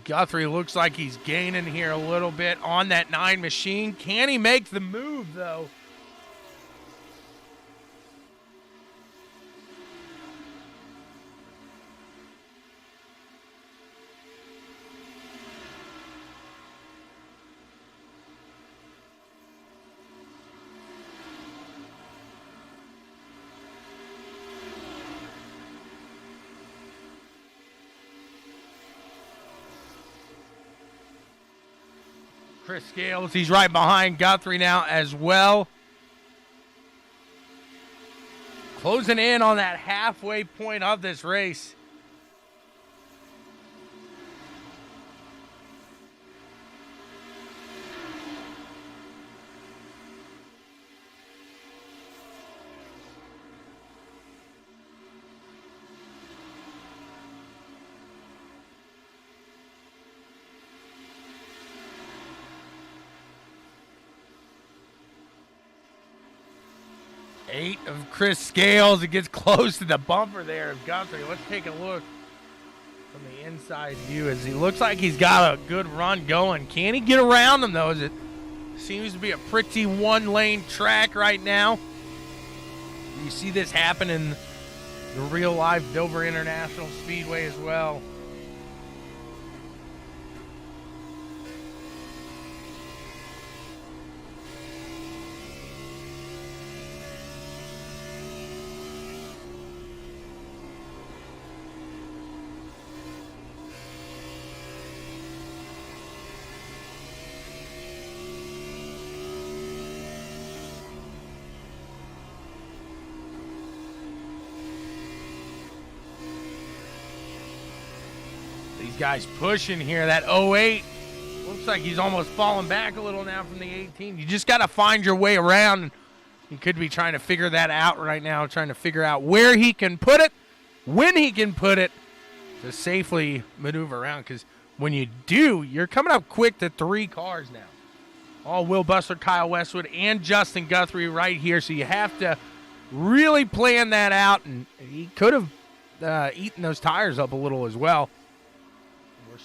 Guthrie looks like he's gaining here a little bit on that 9 machine. Can he make the move, though? Chris Scales, he's right behind Guthrie now as well. Closing in on that halfway point of this race. 8 of Chris Scales. It gets close to the bumper there of Guthrie. Let's take a look from the inside view as he looks like he's got a good run going. Can he get around him, though? As it seems to be a pretty one-lane track right now. You see this happen in the real-life Dover International Speedway as well. These guys pushing here. That 08 looks like he's almost falling back a little now from the 18. You just got to find your way around. He could be trying to figure that out right now, trying to figure out where he can put it, when he can put it, to safely maneuver around. Because when you do, you're coming up quick to 3 cars now. All Will Bustler, Kyle Westwood, and Justin Guthrie right here. So you have to really plan that out. And he could have eaten those tires up a little as well.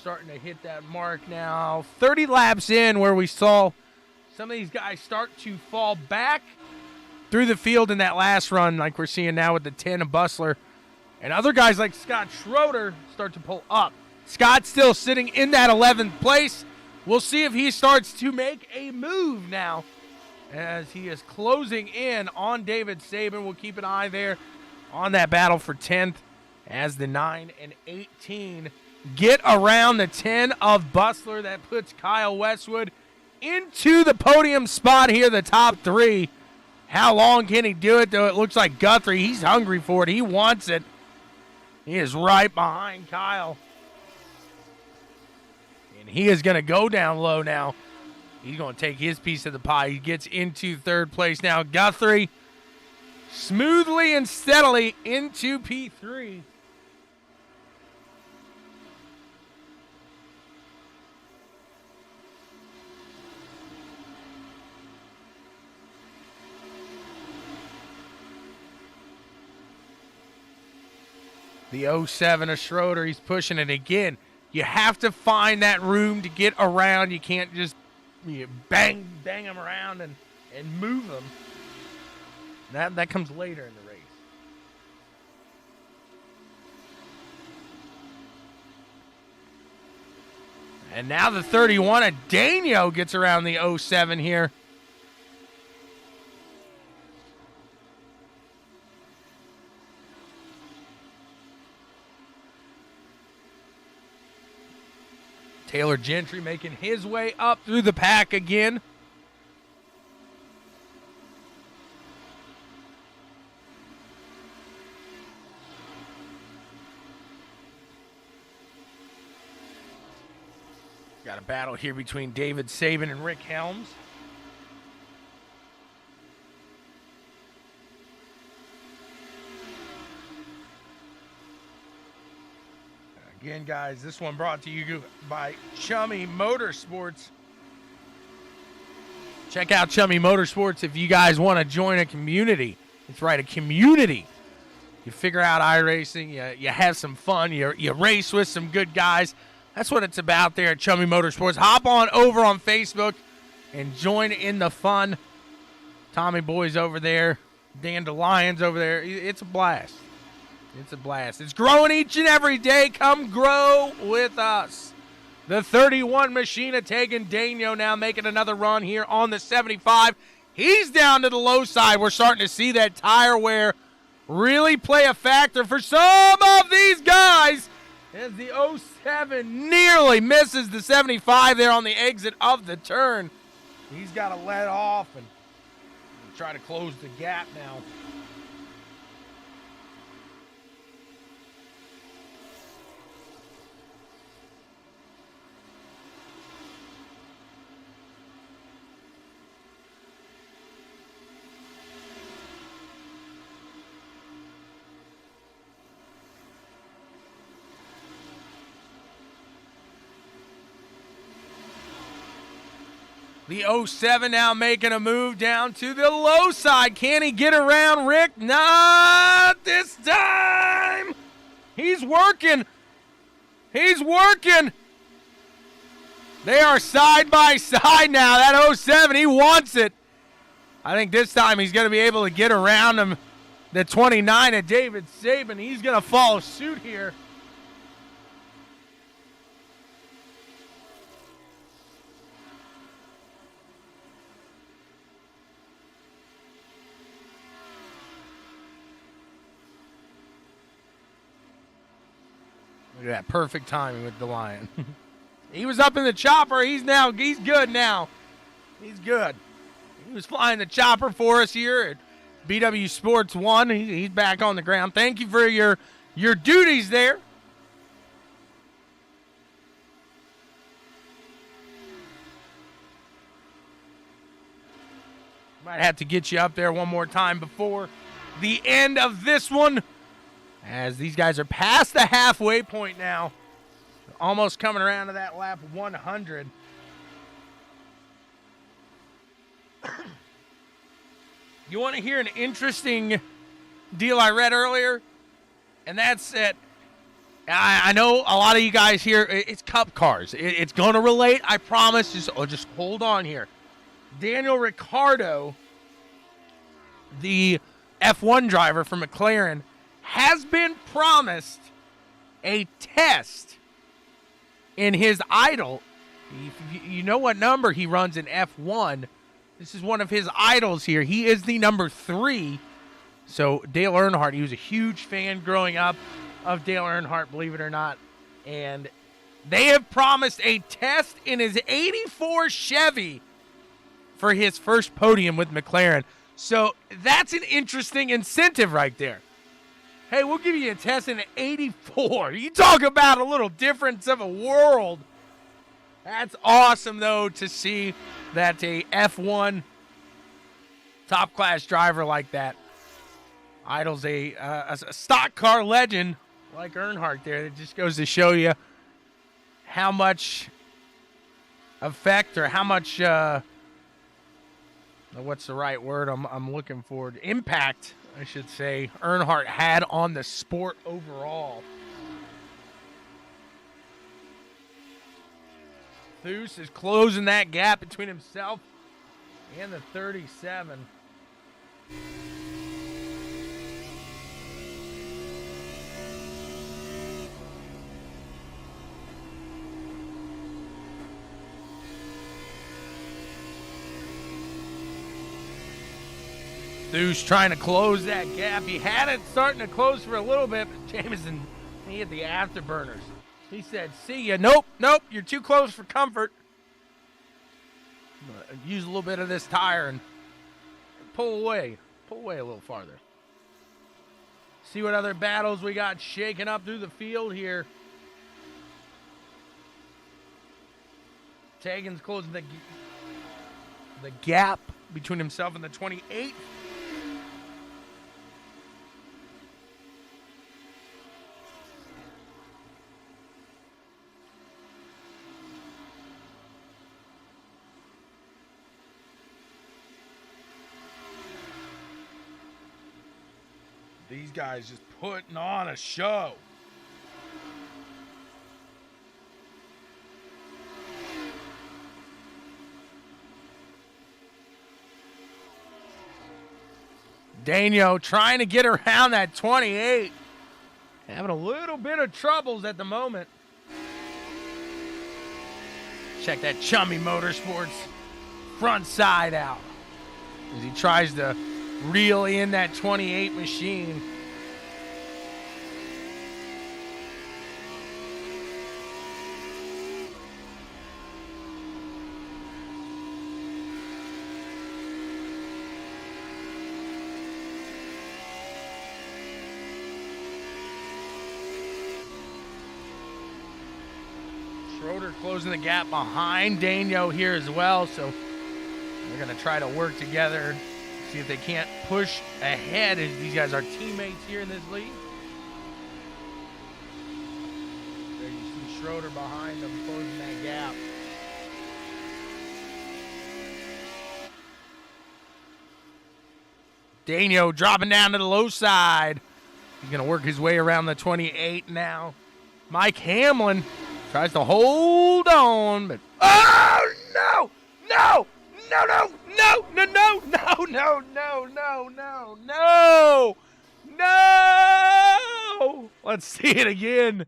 Starting to hit that mark now. 30 laps in, where we saw some of these guys start to fall back through the field in that last run, like we're seeing now with the 10 of Bustler. And other guys like Scott Schroeder start to pull up. Scott's still sitting in that 11th place. We'll see if he starts to make a move now as he is closing in on David Saban. We'll keep an eye there on that battle for 10th as the 9 and 18 get around the 10 of Bustler. That puts Kyle Westwood into the podium spot here, the top 3. How long can he do it, though? It looks like Guthrie, he's hungry for it. He wants it. He is right behind Kyle. And he is going to go down low now. He's going to take his piece of the pie. He gets into 3rd place now. Guthrie smoothly and steadily into P3. The 07 of Schroeder, he's pushing it again. You have to find that room to get around. You can't just bang them around and move them. That comes later in the race. And now the 31 of Daniel gets around the 07 here. Taylor Gentry making his way up through the pack again. Got a battle here between David Saban and Rick Helms. Again, guys, this one brought to you by Chummy Motorsports. Check out Chummy Motorsports if you guys want to join a community. That's right, a community. You figure out iRacing, you have some fun, you race with some good guys. That's what it's about there at Chummy Motorsports. Hop on over on Facebook and join in the fun. Tommy Boy's over there, Dandelion's over there. It's a blast. It's a blast. It's growing each and every day. Come grow with us. The 31 Machina taking Daniel now, making another run here on the 75. He's down to the low side. We're starting to see that tire wear really play a factor for some of these guys as the 07 nearly misses the 75 there on the exit of the turn. He's got to let off and try to close the gap now. The 07 now making a move down to the low side. Can he get around Rick? Not this time. He's working. He's working. They are side by side now. That 07, he wants it. I think this time he's going to be able to get around him. The 29 of David Saban. He's going to follow suit here. Look at that perfect timing with the Lion. He was up in the chopper. He's good now. He's good. He was flying the chopper for us here at BW Sports 1. He's back on the ground. Thank you for your duties there. Might have to get you up there one more time before the end of this one, as these guys are past the halfway point now. Almost coming around to that lap 100. You want to hear an interesting deal I read earlier? And that's that I know a lot of you guys here, it's Cup cars. It's going to relate, I promise. Just hold on here. Daniel Ricciardo, the F1 driver for McLaren, has been promised a test in his idol. You know what number he runs in F1. This is one of his idols here. He is the number 3. So Dale Earnhardt, he was a huge fan growing up of Dale Earnhardt, believe it or not. And they have promised a test in his 84 Chevy for his first podium with McLaren. So that's an interesting incentive right there. Hey, we'll give you a test in an 84. You talk about a little difference of a world. That's awesome, though, to see that a F1 top-class driver like that idles a stock car legend like Earnhardt there. It just goes to show you how much effect, or how much, what's the right word I'm looking for, impact, I should say, Earnhardt had on the sport overall. Thues is closing that gap between himself and the 37. Thues trying to close that gap. He had it starting to close for a little bit, but Jameson, he hit the afterburners. He said, see ya. Nope, you're too close for comfort. Use a little bit of this tire and pull away a little farther. See what other battles we got shaking up through the field here. Tegan's closing the gap between himself and the 28. These guys just putting on a show. Daniel trying to get around that 28. Having a little bit of troubles at the moment. Check that Chummy Motorsports front side out as he tries to reel in that 28 machine. Schroeder closing the gap behind Daniel here as well, so they're going to try to work together, see if they can't push ahead, as these guys are teammates here in this league. There you see Schroeder behind them, closing that gap. Daniel dropping down to the low side. He's going to work his way around the 28 now. Mike Hamlin tries to hold on, but oh no! No! No, no, no, no, no, no, no, no, no, no, no, no. Let's see it again.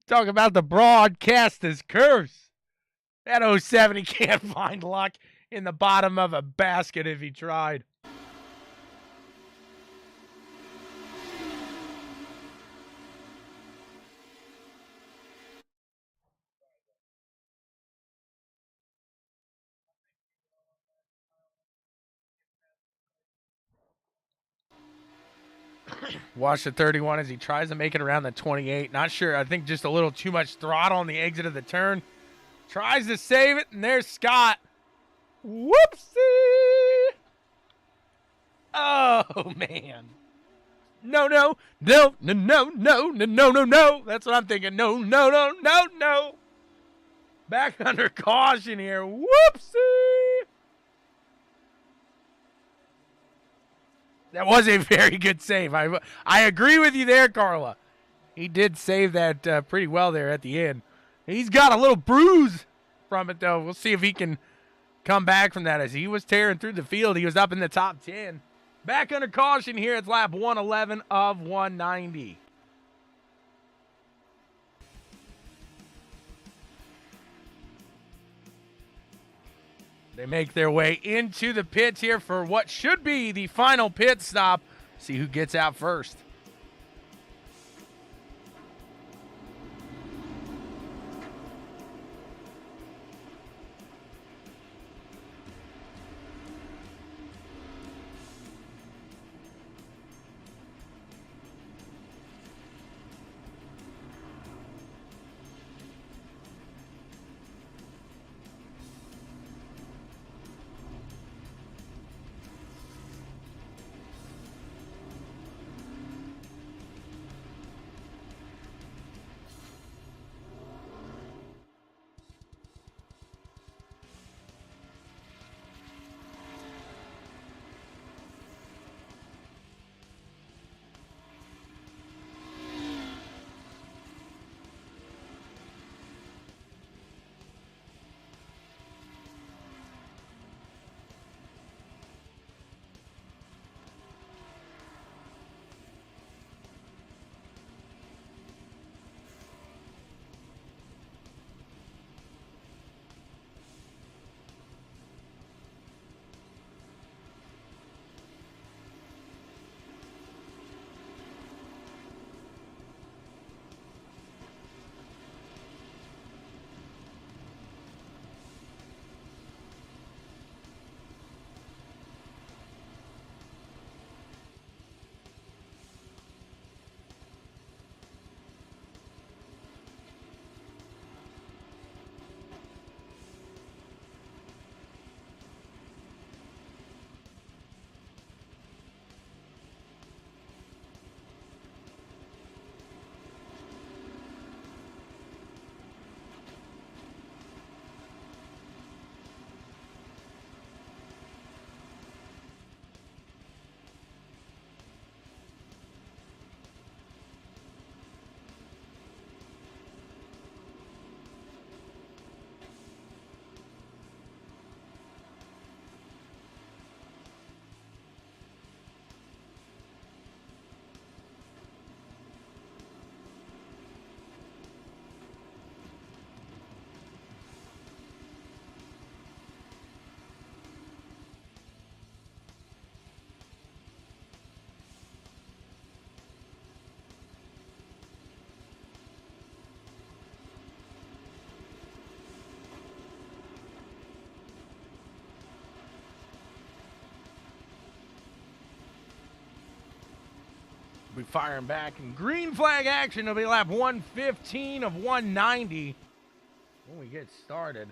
Talk about the broadcaster's curse. That 07, he can't find luck in the bottom of a basket if he tried. Watch the 31 as he tries to make it around the 28. Not sure. I think just a little too much throttle on the exit of the turn. Tries to save it, and there's Scott. Whoopsie! Oh, man. No, no, no, no, no, no, no, no, no, no. That's what I'm thinking. No, no, no, no, no. Back under caution here. Whoopsie! That was a very good save. I agree with you there, Carla. He did save that pretty well there at the end. He's got a little bruise from it, though. We'll see if he can come back from that. As he was tearing through the field, he was up in the top 10. Back under caution here. It's lap 111 of 190. They make their way into the pits here for what should be the final pit stop. See who gets out first. Be firing back in green flag action. It'll be lap 115 of 190 when we get started.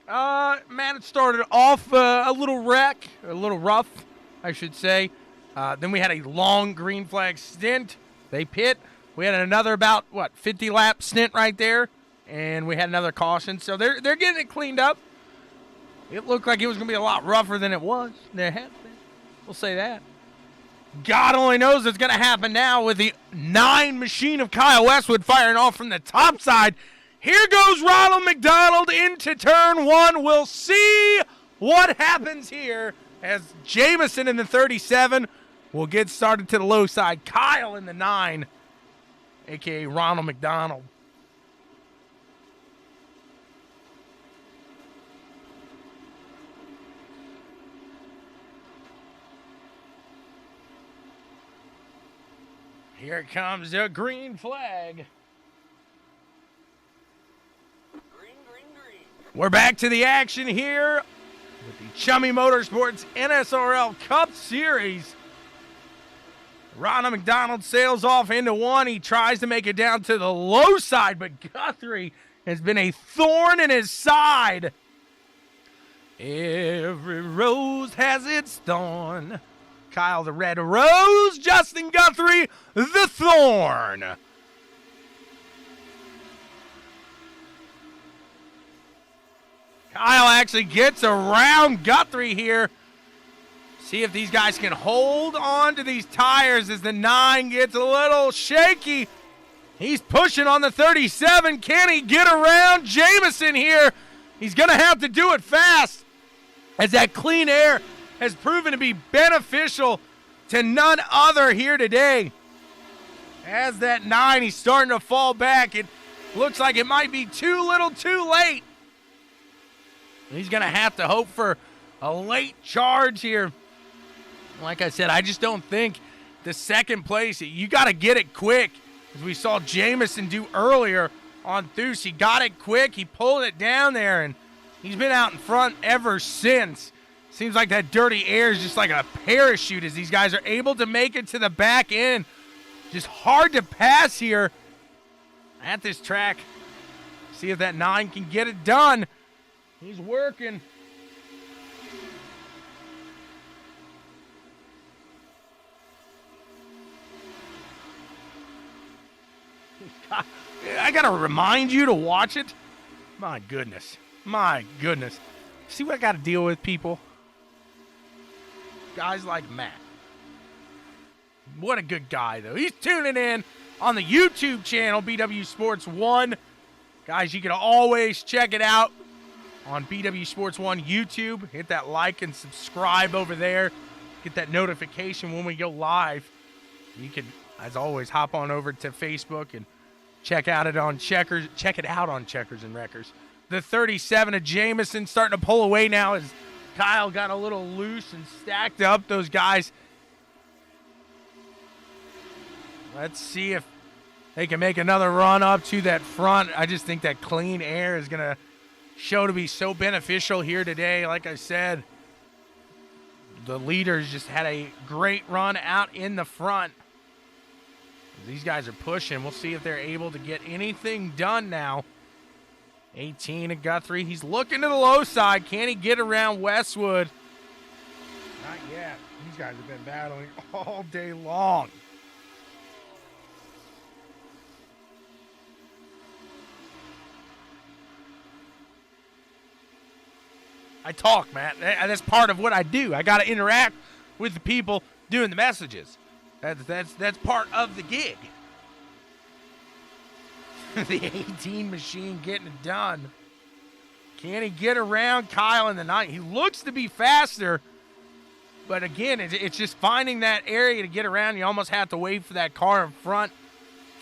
Man, it started off a little rough, I should say. Then we had a long green flag stint. They pit. We had another about 50 lap stint right there, and we had another caution. So they're getting it cleaned up. It looked like it was going to be a lot rougher than it was. There has been. We'll say that. God only knows what's going to happen now with the 9 machine of Kyle Westwood firing off from the top side. Here goes Ronald McDonald into turn 1. We'll see what happens here as Jamison in the 37 will get started to the low side. Kyle in the 9, a.k.a. Ronald McDonald. Here comes the green flag. Green, green, green. We're back to the action here with the Chummy Motorsports NSRL Cup Series. Ronald McDonald sails off into 1. He tries to make it down to the low side, but Guthrie has been a thorn in his side. Every rose has its thorn. Kyle the red rose, Justin Guthrie the thorn. Kyle actually gets around Guthrie here. See if these guys can hold on to these tires as the 9 gets a little shaky. He's pushing on the 37. Can he get around Jamison here? He's going to have to do it fast as that clean air has proven to be beneficial to none other here today. As that 9, he's starting to fall back. It looks like it might be too little too late. He's going to have to hope for a late charge here. Like I said, I just don't think the second place, you got to get it quick. As we saw Jamison do earlier on Thuce. He got it quick. He pulled it down there, and he's been out in front ever since. Seems like that dirty air is just like a parachute as these guys are able to make it to the back end. Just hard to pass here at this track. See if that 9 can get it done. He's working. I got to remind you to watch it. My goodness. My goodness. See what I got to deal with, people? Guys like Matt. What a good guy, though. He's tuning in on the YouTube channel, BW Sports 1. Guys, you can always check it out on BW Sports 1 YouTube. Hit that like and subscribe over there. Get that notification when we go live. You can, as always, hop on over to Facebook and check it out on Checkers and Wreckers. The 37 of Jamison starting to pull away now as Kyle got a little loose and stacked up those guys. Let's see if they can make another run up to that front. I just think that clean air is going to show to be so beneficial here today. Like I said, the leaders just had a great run out in the front. These guys are pushing. We'll see if they're able to get anything done now. 18 of Guthrie. He's looking to the low side. Can he get around Westwood? Not yet. These guys have been battling all day long. I talk, Matt. That's part of what I do. I got to interact with the people doing the messages. That's part of the gig. The 18 machine getting it done. Can he get around Kyle in the 9? He looks to be faster, but again, it's just finding that area to get around. You almost have to wait for that car in front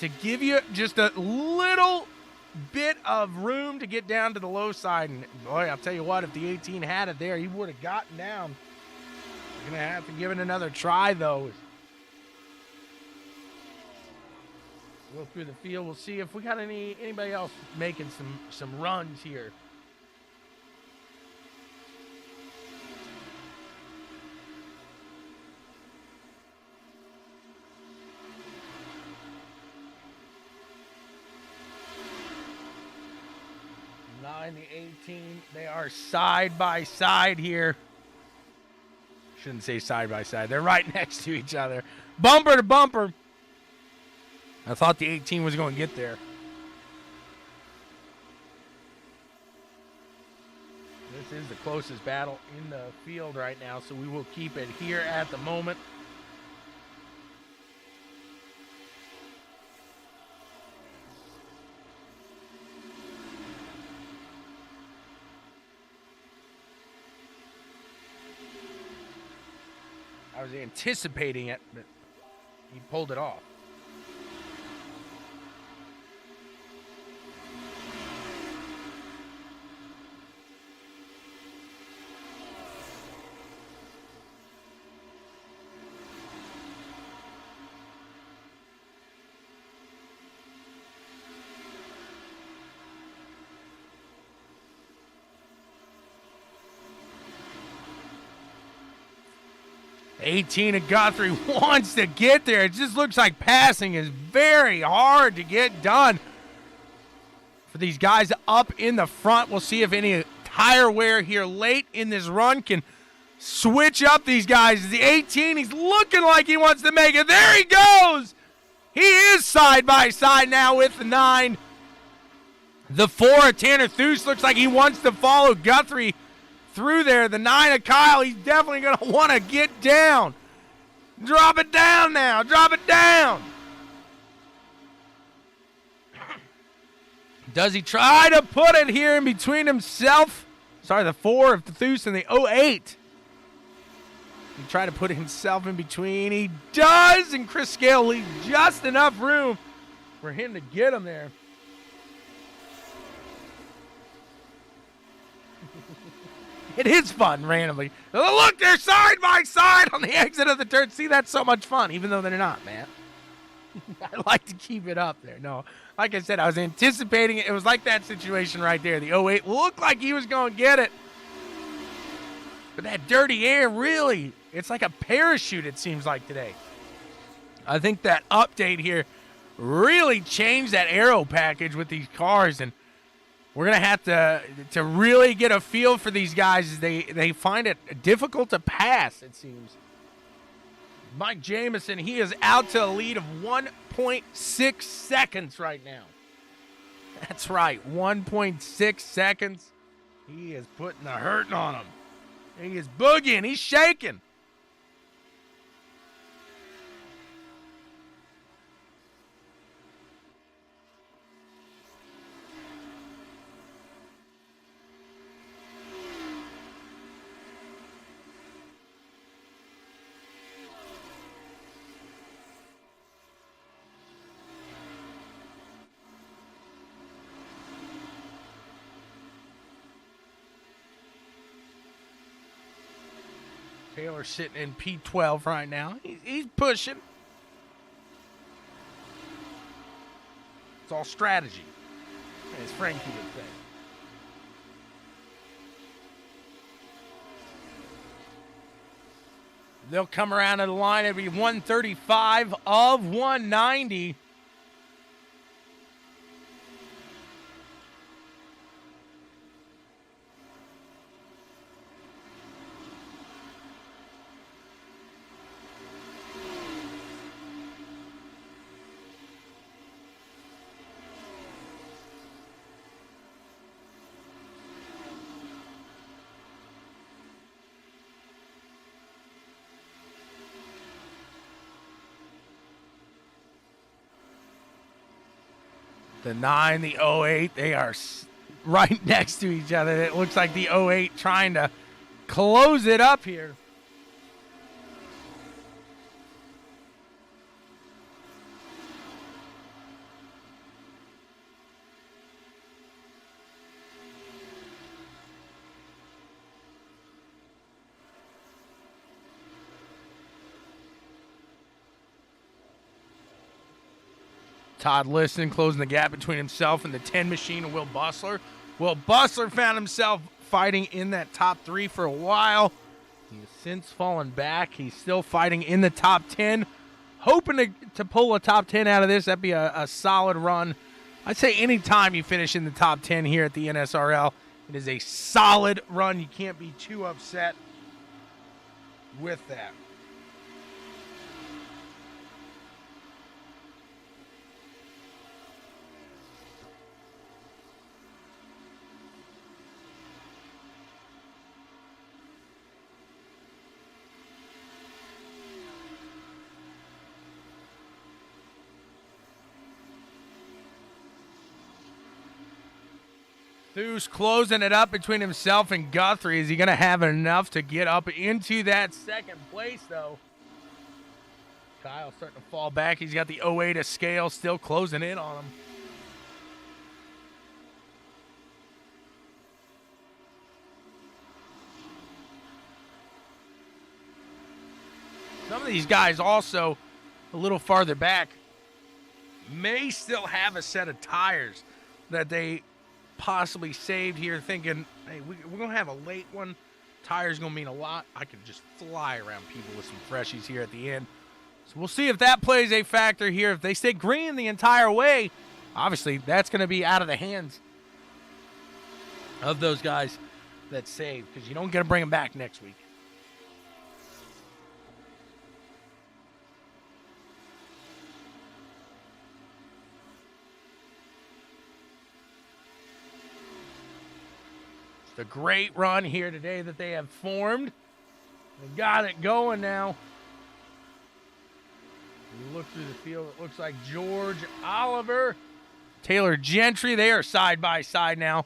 to give you just a little bit of room to get down to the low side. And boy, I'll tell you what, if the 18 had it there, he would have gotten down. You're going to have to give it another try, though. Go through the field. We'll see if we got anybody else making some runs here. The 18, they are side by side here. Shouldn't say side by side. They're right next to each other. Bumper to bumper. I thought the 18 was going to get there. This is the closest battle in the field right now, so we will keep it here at the moment. I was anticipating it, but he pulled it off. Of Guthrie wants to get there. It just looks like passing is very hard to get done for these guys up in the front. We'll see if any tire wear here late in this run can switch up these guys. The 18, he's looking like he wants to make it. There he goes. He is side by side now with the 9. The 4 of Tanner Thues looks like he wants to follow Guthrie through there. The 9 of Kyle, he's definitely going to want to get down. Drop it down now. Drop it down. Does he try to put it here in between himself? Sorry, the 4 of Thues and the 08. He tried to put himself in between. He does, and Chris Scale leaves just enough room for him to get him there. It is fun, randomly. Look, they're side by side on the exit of the turn. See, that's so much fun, even though they're not, man. I like to keep it up there. No, like I said, I was anticipating it. It was like that situation right there. The 08 looked like he was going to get it. But that dirty air, really, it's like a parachute, it seems like today. I think that update here really changed that aero package with these cars, and we're going to have to really get a feel for these guys as they find it difficult to pass, it seems. Mike Jamison, he is out to a lead of 1.6 seconds right now. That's right, 1.6 seconds. He is putting the hurting on him. He is boogieing. He's shaking. Taylor sitting in P12 right now. He's pushing. It's all strategy, as Frankie would say. They'll come around to the line. It'll be 135 of 190. The 9, the 08, they are right next to each other. It looks like the 08 trying to close it up here. Todd Liston closing the gap between himself and the 10 machine and Will Bussler. Will Bussler found himself fighting in that top 3 for a while. He's since fallen back. He's still fighting in the top 10. Hoping to pull a top 10 out of this. That'd be a solid run. I'd say anytime you finish in the top 10 here at the NSRL, it is a solid run. You can't be too upset with that. Thu's closing it up between himself and Guthrie. Is he going to have enough to get up into that second place, though? Kyle starting to fall back. He's got the 08 scale still closing in on him. Some of these guys also a little farther back may still have a set of tires that they possibly saved here, thinking, hey, we're going to have a late one. Tires going to mean a lot. I could just fly around people with some freshies here at the end. So we'll see if that plays a factor here. If they stay green the entire way, obviously that's going to be out of the hands of those guys that saved, because you don't get to bring them back next week. The great run here today that they have formed. They got it going now. You look through the field, it looks like George Oliver, Taylor Gentry, they are side by side now.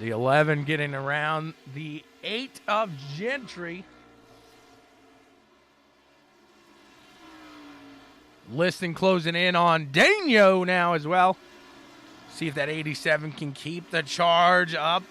The 11 getting around the 8 of Gentry. Liston closing in on Dano now as well. See if that 87 can keep the charge up.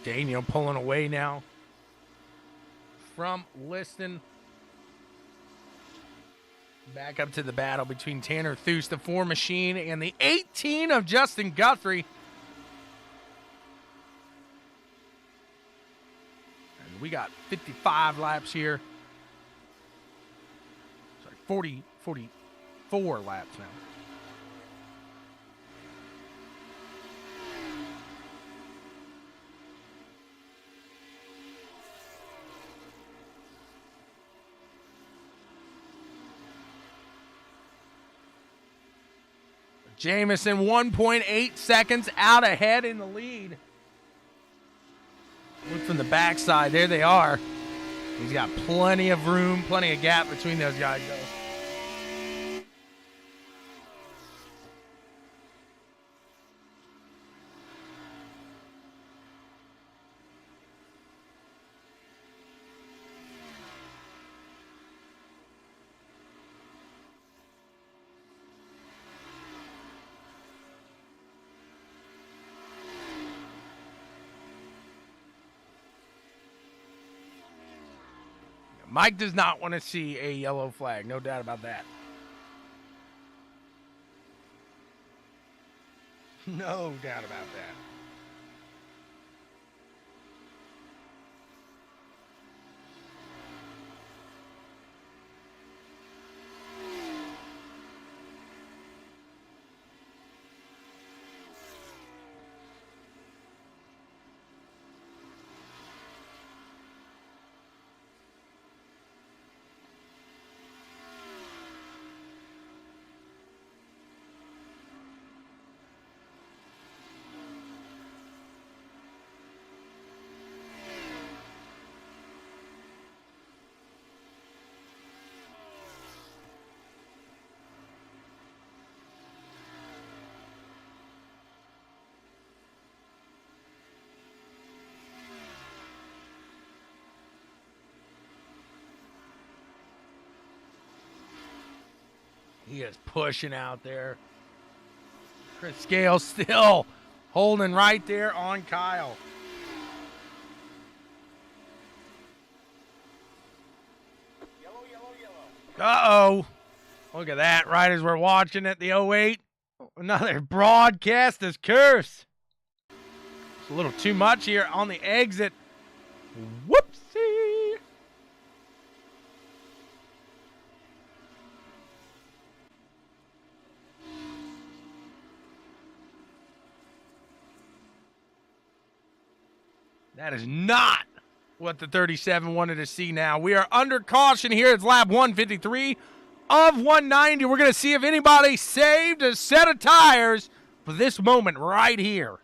Daniel pulling away now from Liston. Back up to the battle between Tanner Thu's, the 4 machine, and the 18 of Justin Guthrie. And we got 55 laps here. Sorry, 44 laps now. Jamison 1.8 seconds out ahead in the lead. Look from the backside. There they are. He's got plenty of room, plenty of gap between those guys, though. Mike does not want to see a yellow flag, no doubt about that. No doubt about that. He is pushing out there. Chris Scales still holding right there on Kyle. Yellow, yellow, yellow. Uh-oh. Look at that, right as we're watching it, the 08. Another broadcaster's curse. It's a little too much here on the exit. Whoopsie. That is not what the 37 wanted to see now. We are under caution here. It's lap 153 of 190. We're going to see if anybody saved a set of tires for this moment right here.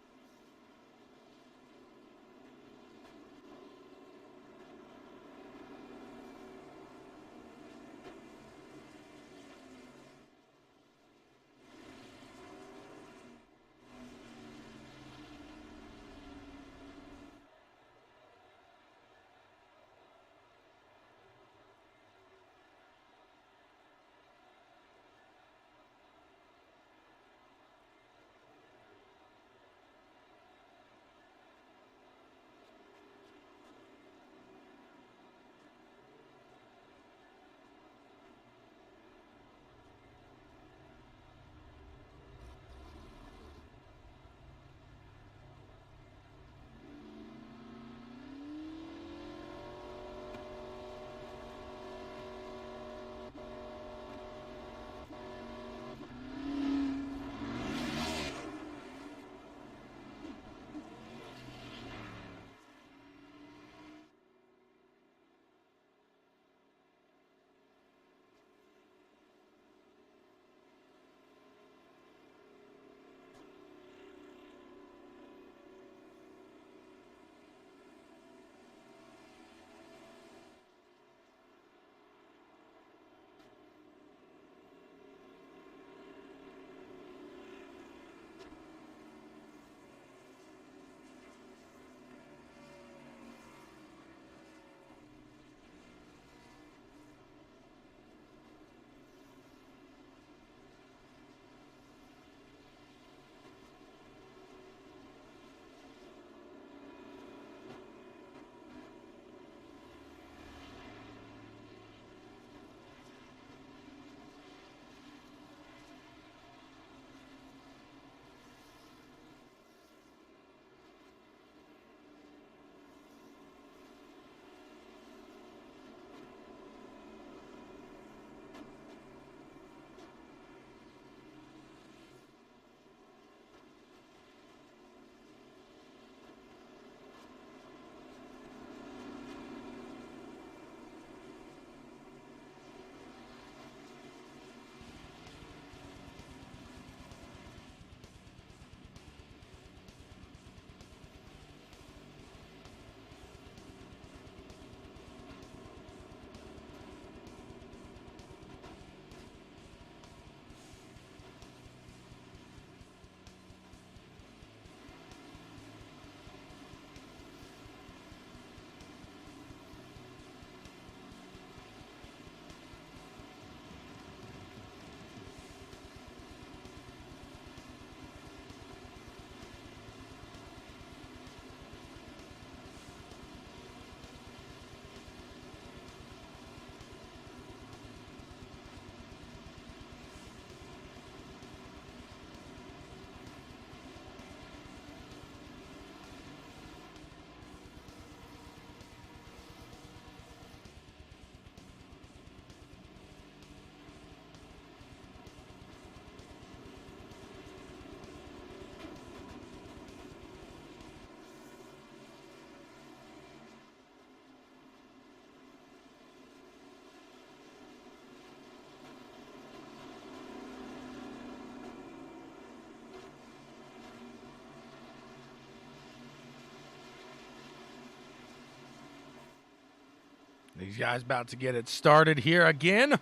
These guys about to get it started here again.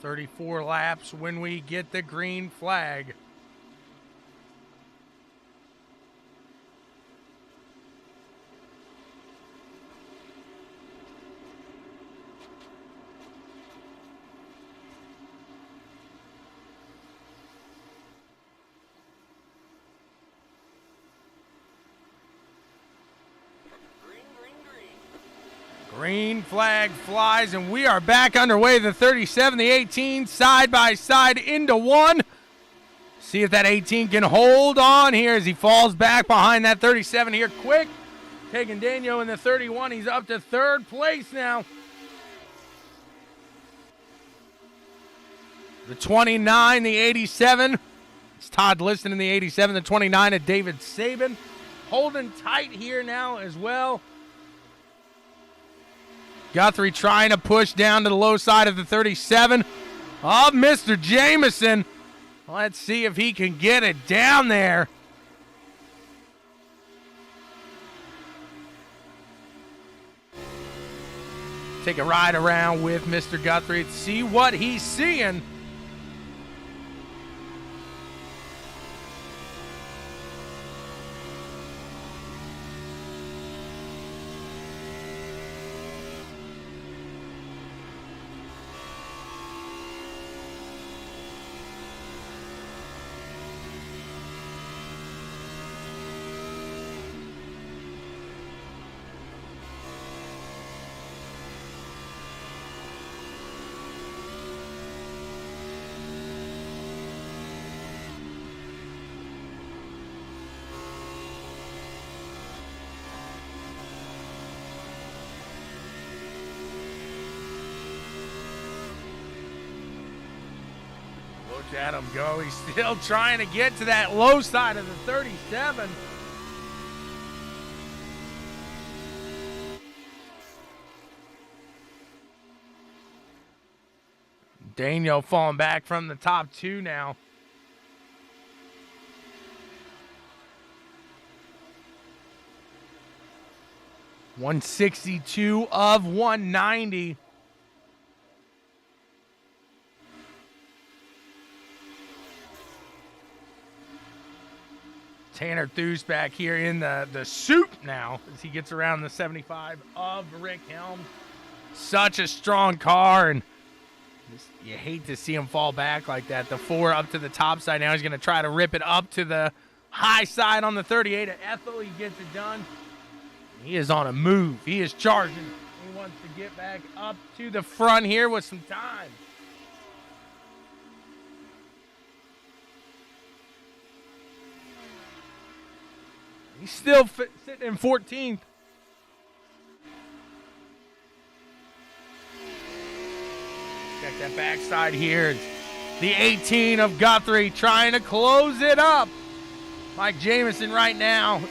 "34 laps when we get the green flag." Green flag flies, and we are back underway. The 37, the 18, side by side into one. See if that 18 can hold on here as he falls back behind that 37 here quick. Taking Daniel in the 31. He's up to third place now. The 29, the 87. It's Todd Liston in the 87. The 29 at David Sabin. Holding tight here now as well. Guthrie trying to push down to the low side of the 37 of Mr. Jameson. Let's see if he can get it down there. Take a ride around with Mr. Guthrie to see what he's seeing. Look at him go. He's still trying to get to that low side of the 37. Daniel falling back from the top two now. .162 of 190. Tanner Theus back here in the soup now as he gets around the 75 of Rick Helm. Such a strong car, and you hate to see him fall back like that. The 4 up to the top side. Now he's going to try to rip it up to the high side on the 38 of Ethel. He gets it done. He is on a move. He is charging. He wants to get back up to the front here with some time. He's still sitting in 14th. Check that backside here. It's the 18 of Guthrie trying to close it up. Mike Jameson right now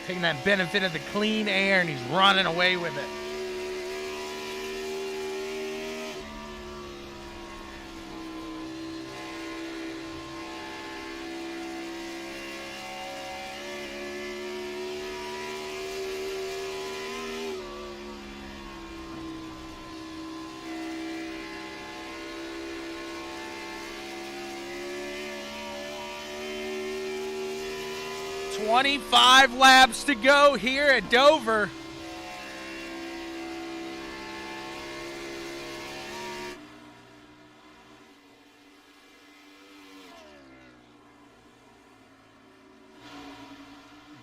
taking that benefit of the clean air, and he's running away with it. .25 laps to go here at Dover.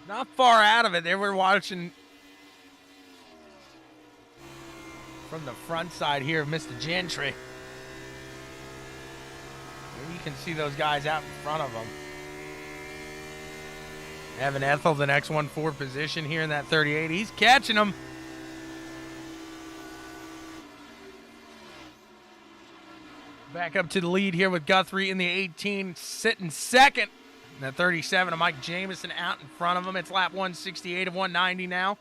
Not far out of it. They were watching from the front side here of Mr. Gentry. Maybe you can see those guys out in front of them. Evan Ethel, the next one for position here in that 38. He's catching them. Back up to the lead here with Guthrie in the 18, sitting second. And the 37 of Mike Jameson out in front of him. It's lap 168 of 190 now.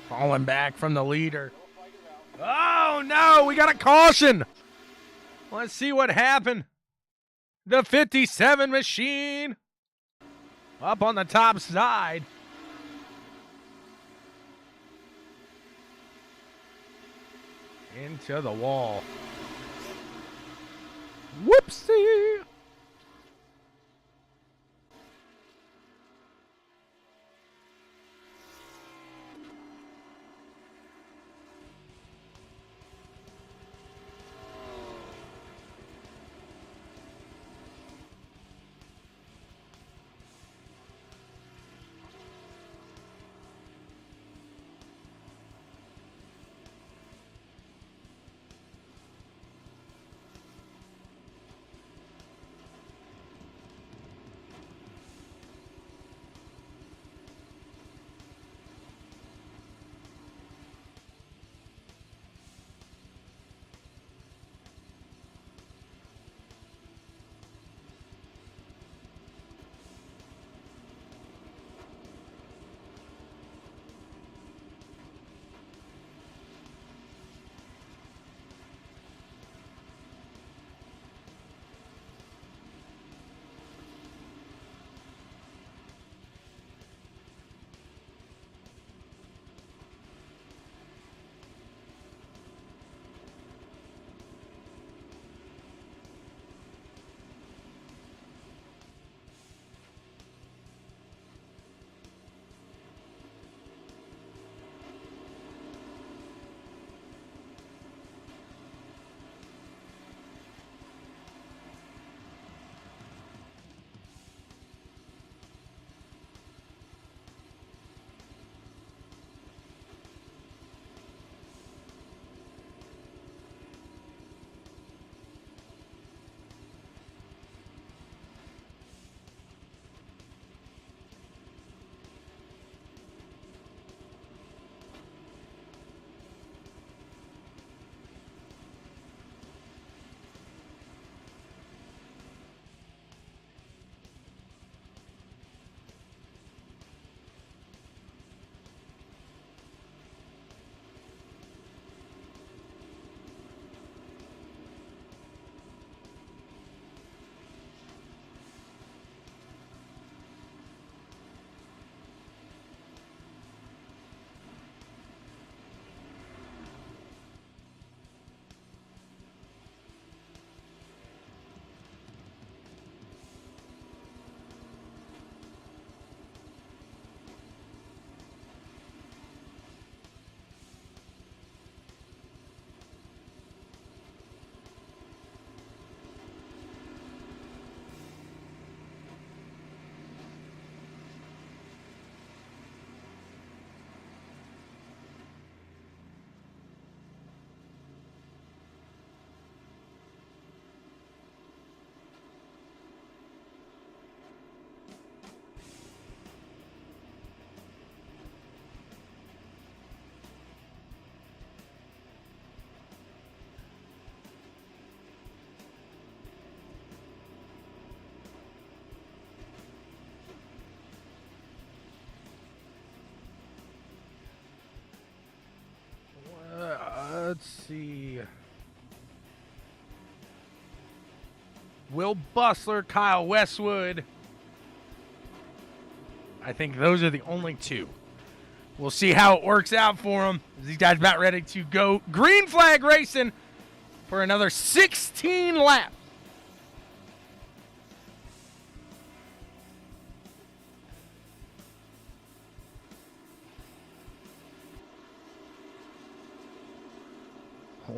Falling back from the leader. Oh, no, we got a caution. Let's see what happened. The 57 machine up on the top side. Into the wall. Whoopsie. Let's see. Will Bustler, Kyle Westwood. I think those are the only two. We'll see how it works out for them. These guys about ready to go green flag racing for another 16 laps.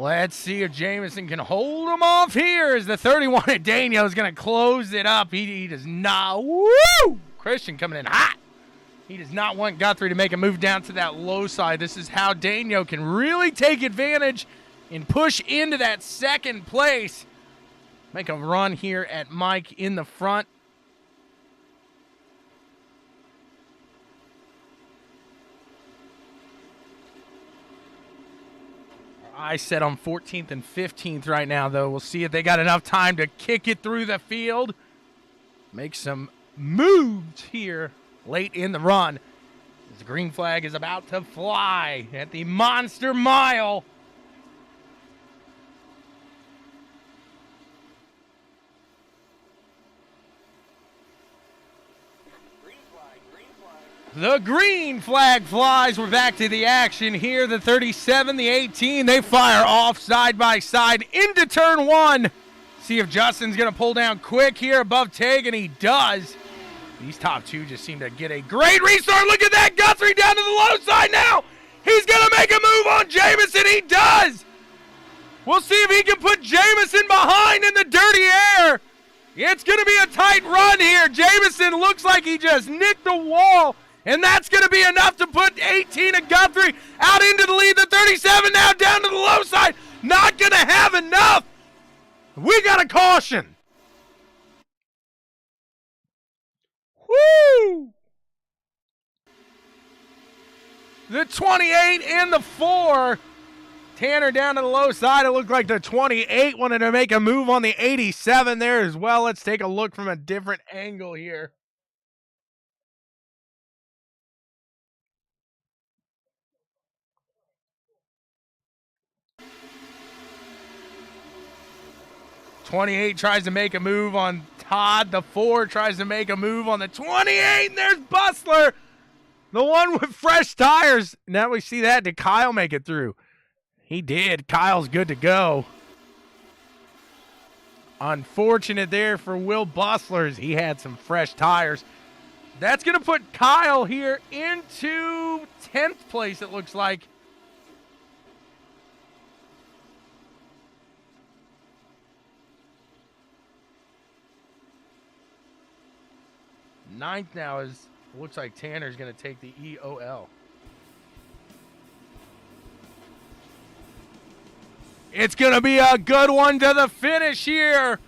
Let's see if Jamison can hold him off here as the 31 at Daniel is going to close it up. He does not. Woo! Christian coming in hot. He does not want Guthrie to make a move down to that low side. This is how Daniel can really take advantage and push into that second place. Make a run here at Mike in the front. I set on 14th and 15th right now, though. We'll see if they got enough time to kick it through the field. Make some moves here late in the run. The green flag is about to fly at the Monster Mile. Green flag, green flag. The green flag flies. We're back to the action here. The 37, the 18, they fire off side by side into turn one. See if Justin's going to pull down quick here above Teague, and he does. These top two just seem to get a great restart. Look at that. Guthrie down to the low side now. He's going to make a move on Jamison. He does. We'll see if he can put Jamison behind in the dirty air. It's going to be a tight run here. Jamison looks like he just nicked the wall, and that's going to be enough to put 18 of Guthrie out into the lead. The 37 now down to the low side. Not going to have enough. We got a caution. Woo! The 28 and the 4. Tanner down to the low side. It looked like the 28 wanted to make a move on the 87 there as well. Let's take a look from a different angle here. '28 tries to make a move on Todd. The 4 tries to make a move on the 28. And there's Bustler, the one with fresh tires. Now we see that. Did Kyle make it through? He did. Kyle's good to go. Unfortunate there for Will Bustler. He had some fresh tires. That's going to put Kyle here into 10th place, it looks like. Ninth now is, looks like Tanner's going to take the EOL. It's going to be a good one to the finish here.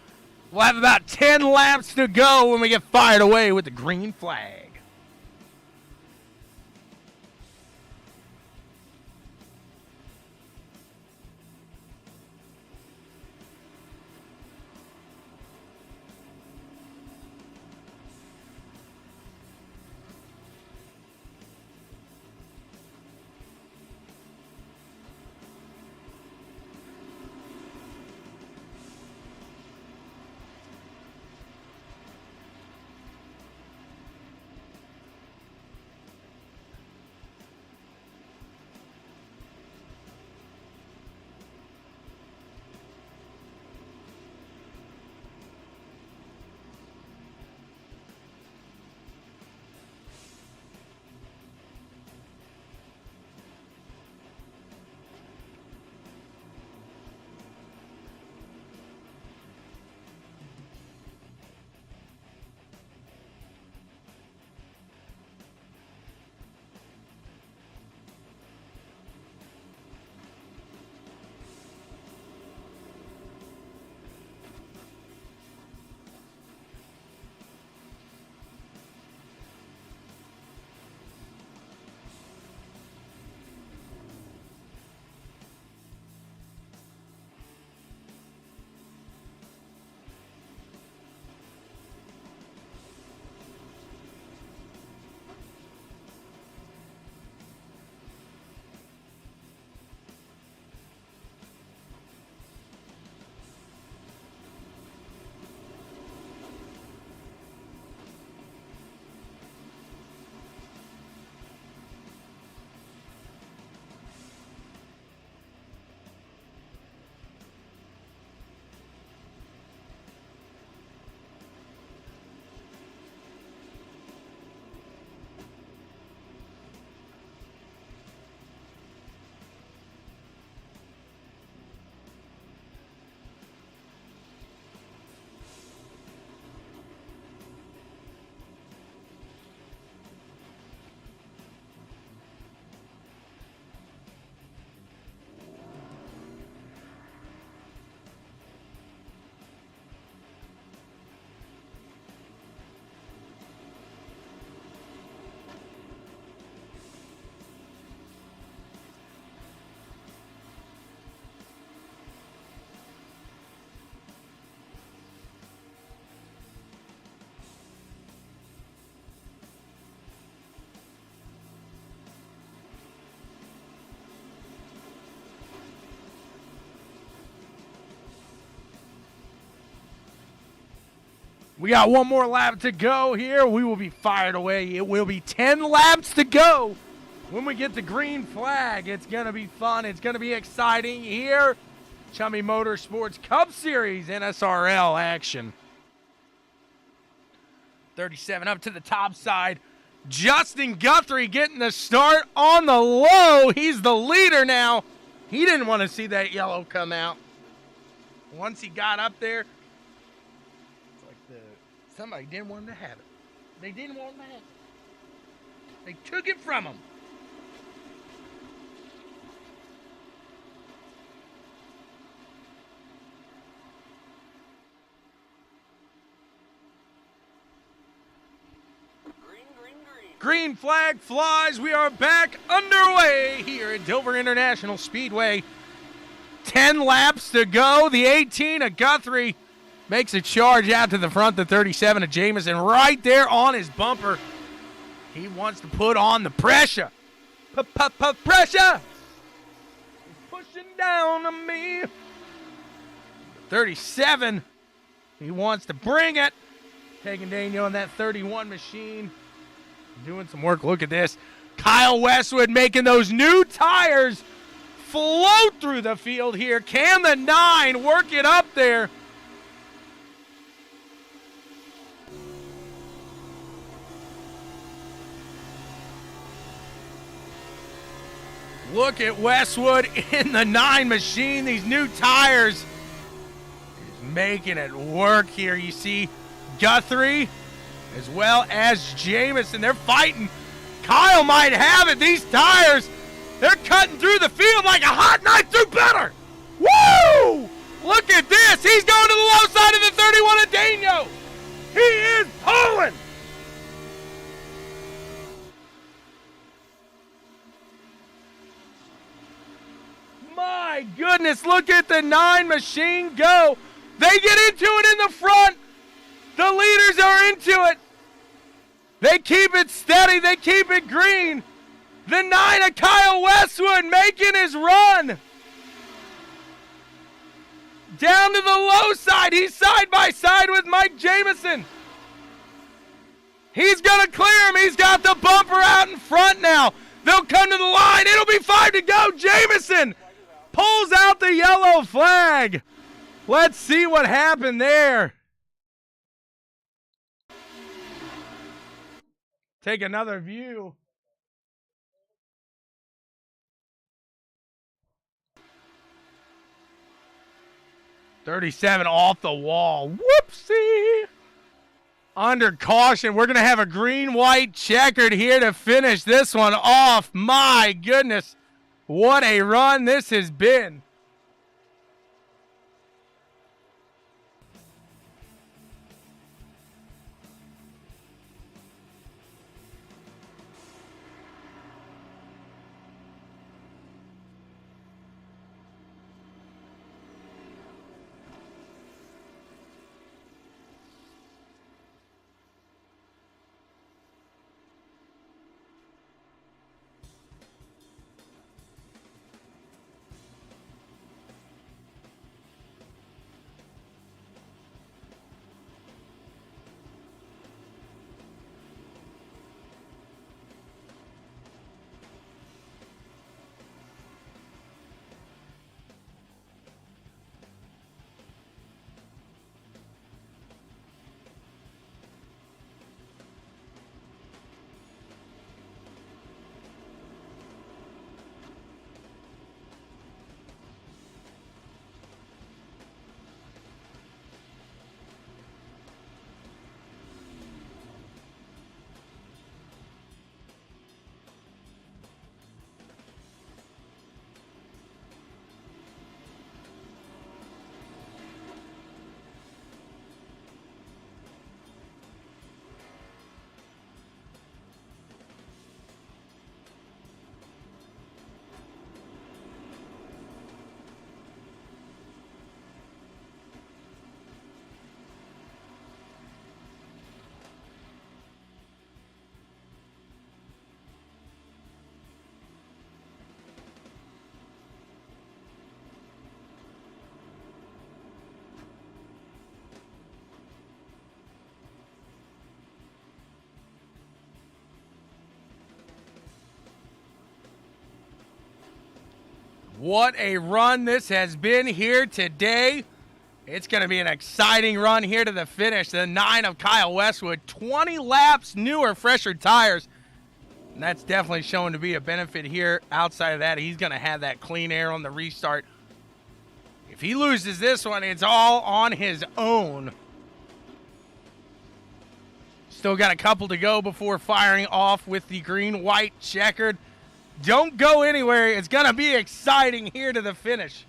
We'll have about 10 laps to go when we get fired away with the green flag. We got one more lap to go here. We will be fired away. It will be 10 laps to go. When we get the green flag, it's going to be fun. It's going to be exciting here. Chummy Motorsports Cup Series NSRL action. 37 up to the top side. Justin Guthrie getting the start on the low. He's the leader now. He didn't want to see that yellow come out. Once he got up there, it's like somebody didn't want him to have it. They didn't want him to have it. They took it from him. Green flag flies. We are back underway here at Dover International Speedway. 10 laps to go. The 18 of Guthrie makes a charge out to the front. The 37 of Jamison right there on his bumper. He wants to put on the pressure. Pressure! He's pushing down on me. 37, he wants to bring it. Taking Daniel on that 31 machine. Doing some work. Look at this. Kyle Westwood making those new tires float through the field here. Can the 9 work it up there? Look at Westwood in the 9 machine. These new tires is making it work here. You see Guthrie as well as Jamison. They're fighting. Kyle might have it. These tires, they're cutting through the field like a hot knife through butter. Woo! Look at this. He's going to the low side of the 31 of Daniel. He is pulling. My goodness, look at the 9 machine go. They get into it in the front. The leaders are into it. They keep it steady. They keep it green. The 9 of Kyle Westwood making his run. Down to the low side. He's side by side with Mike Jamison. He's going to clear him. He's got the bumper out in front now. They'll come to the line. It'll be 5 to go. Jamison pulls out the yellow flag. Let's see what happened there. Take another view. $37 off the wall. Whoopsie. Under caution. We're going to have a green-white checkered here to finish this one off. My goodness. What a run this has been. What a run this has been here today. It's going to be an exciting run here to the finish. The 9 of Kyle Westwood, 20 laps, newer, fresher tires. And that's definitely shown to be a benefit here. Outside of that, he's going to have that clean air on the restart. If he loses this one, it's all on his own. Still got a couple to go before firing off with the green-white checkered. Don't go anywhere. It's going to be exciting here to the finish.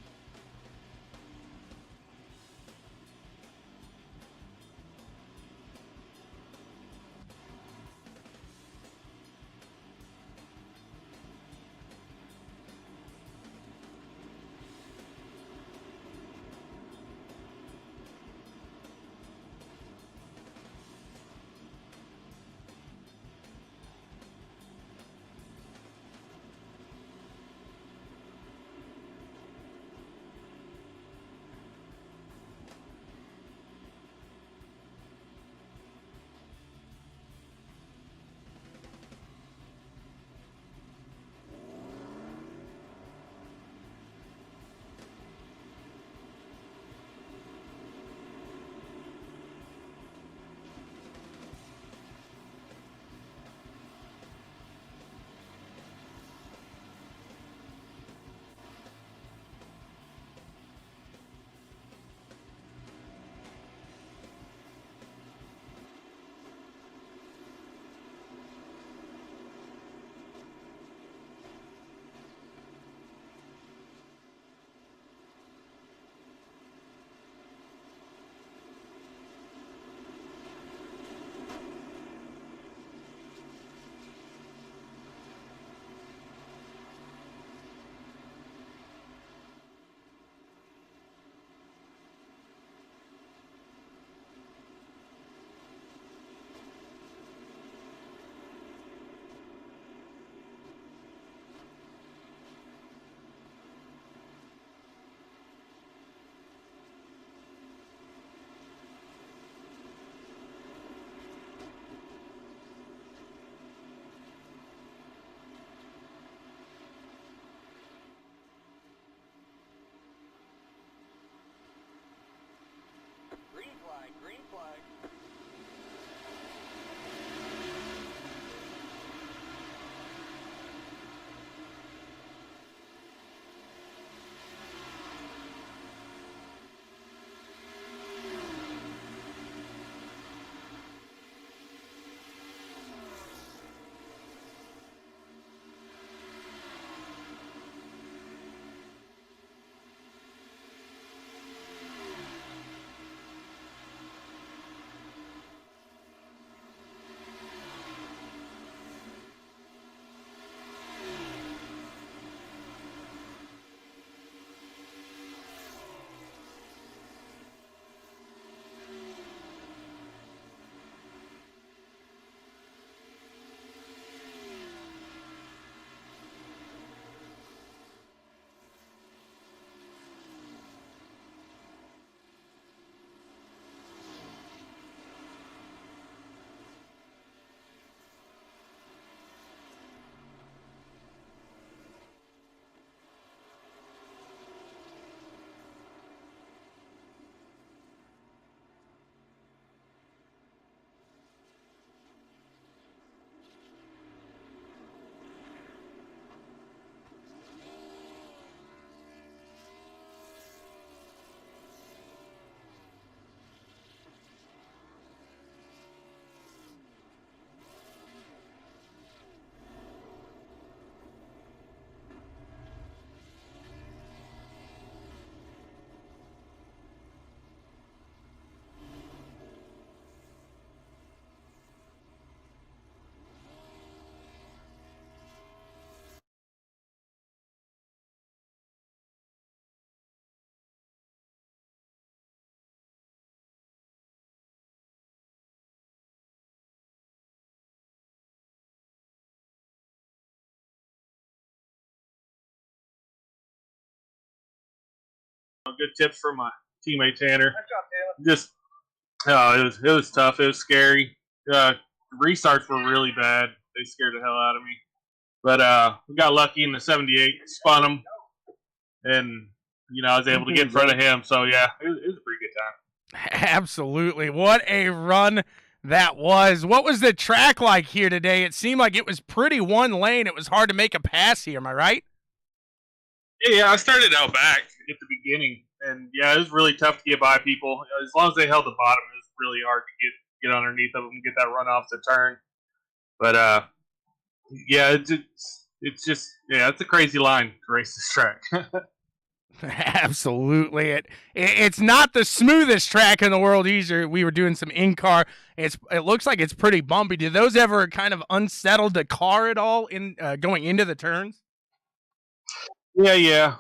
Green flag, green flag. Good tips from my teammate Tanner. Just it was tough. It was scary. Restarts were really bad. They scared the hell out of me. But we got lucky in the 78, spun them, and I was able to get in front of him. So yeah, it was a pretty good time. Absolutely. What a run that was. What was the track like here today? It seemed like it was pretty one lane. It was hard to make a pass here. Am I right? Yeah, I started out back at the beginning, and yeah, it was really tough to get by people. As long as they held the bottom, it was really hard to get underneath of them and get that run off the turn. But yeah, it's just it's a crazy line to race this track. Absolutely. It's not the smoothest track in the world either. We were doing some in-car. It looks like it's pretty bumpy. Did those ever kind of unsettle the car at all in going into the turns? Yeah.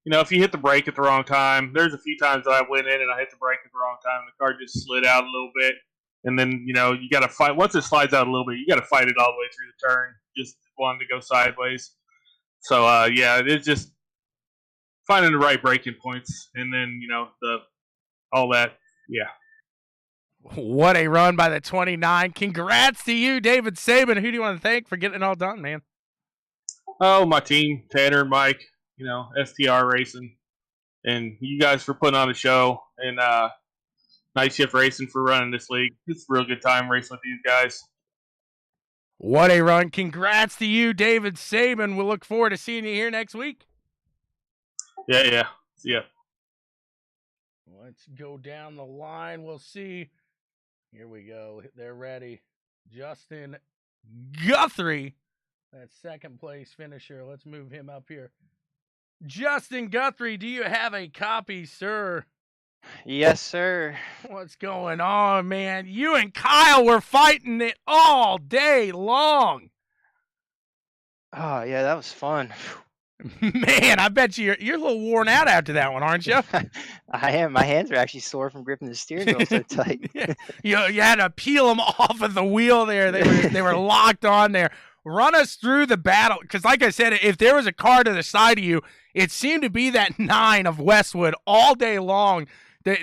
If you hit the brake at the wrong time, there's a few times that I went in and I hit the brake at the wrong time. The car just slid out a little bit. And then, you got to fight. Once it slides out a little bit, you got to fight it all the way through the turn. Just wanting to go sideways. So, it's just finding the right braking points. And then, all that. Yeah. What a run by the 29. Congrats to you, David Saban. Who do you want to thank for getting it all done, man? Oh, my team, Tanner and Mike, STR Racing. And you guys for putting on a show. And, Night Shift Racing for running this league. It's a real good time racing with these guys. What a run. Congrats to you, David Saban. We'll look forward to seeing you here next week. Yeah. See ya. Let's go down the line. We'll see. Here we go. They're ready. Justin Guthrie, that second place finisher. Let's move him up here. Justin Guthrie, do you have a copy, sir? Yes, sir. What's going on, man? You and Kyle were fighting it all day long. Oh, yeah, that was fun. Man, I bet you're a little worn out after that one, aren't you? I am. My hands are actually sore from gripping the steering wheel so tight. You had to peel them off of the wheel there. They were locked on there. Run us through the battle, because like I said, if there was a car to the side of you, it seemed to be that 9 of Westwood all day long.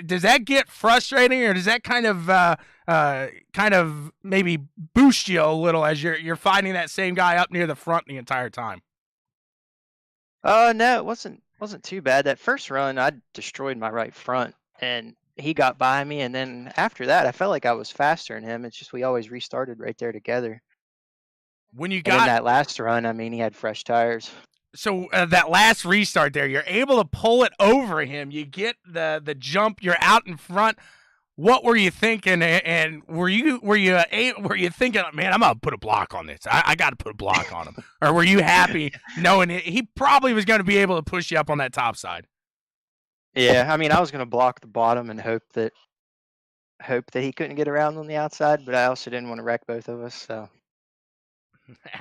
Does that get frustrating, or does that kind of maybe boost you a little as you're fighting that same guy up near the front the entire time? No, it wasn't too bad. That first run, I destroyed my right front, and he got by me. And then after that, I felt like I was faster than him. It's just we always restarted right there together. When you And got in that last run, I mean, he had fresh tires. So that last restart there, you're able to pull it over him. You get the jump. You're out in front. What were you thinking? And were you thinking, man, I'm gonna put a block on this. I got to put a block on him. Or were you happy knowing he probably was going to be able to push you up on that top side? Yeah, I mean, I was going to block the bottom and hope that he couldn't get around on the outside, but I also didn't want to wreck both of us. So.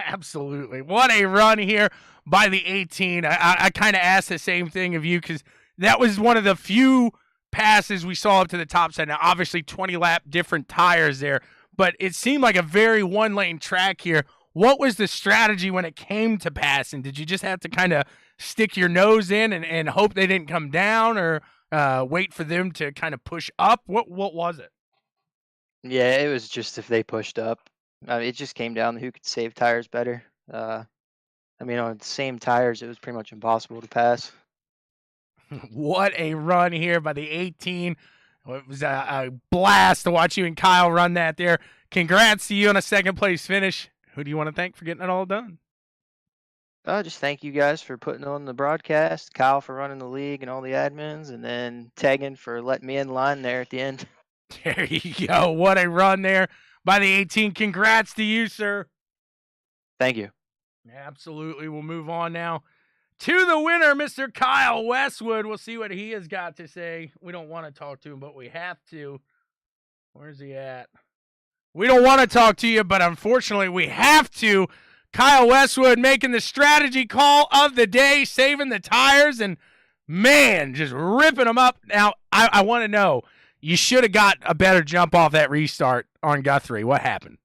Absolutely. What a run here by the 18. I kind of asked the same thing of you, because that was one of the few passes we saw up to the top side. Now, obviously, 20-lap different tires there, but it seemed like a very one-lane track here. What was the strategy when it came to passing? Did you just have to kind of stick your nose in and hope they didn't come down, or wait for them to kind of push up? What was it? Yeah, it was just if they pushed up. It just came down to who could save tires better. I mean, on the same tires, it was pretty much impossible to pass. What a run here by the 18. It was a blast to watch you and Kyle run that there. Congrats to you on a second-place finish. Who do you want to thank for getting it all done? Just thank you guys for putting on the broadcast, Kyle for running the league and all the admins, and then Tegan for letting me in line there at the end. There you go. What a run there by the 18. Congrats to you, sir. Thank you. Absolutely. We'll move on now to the winner, Mr. Kyle Westwood. We'll see what he has got to say. We don't want to talk to him, but we have to. Where's he at? We don't want to talk to you, but unfortunately we have to. Kyle Westwood making the strategy call of the day, saving the tires, and, man, just ripping them up. Now, I want to know, you should have got a better jump off that restart on Guthrie. What happened?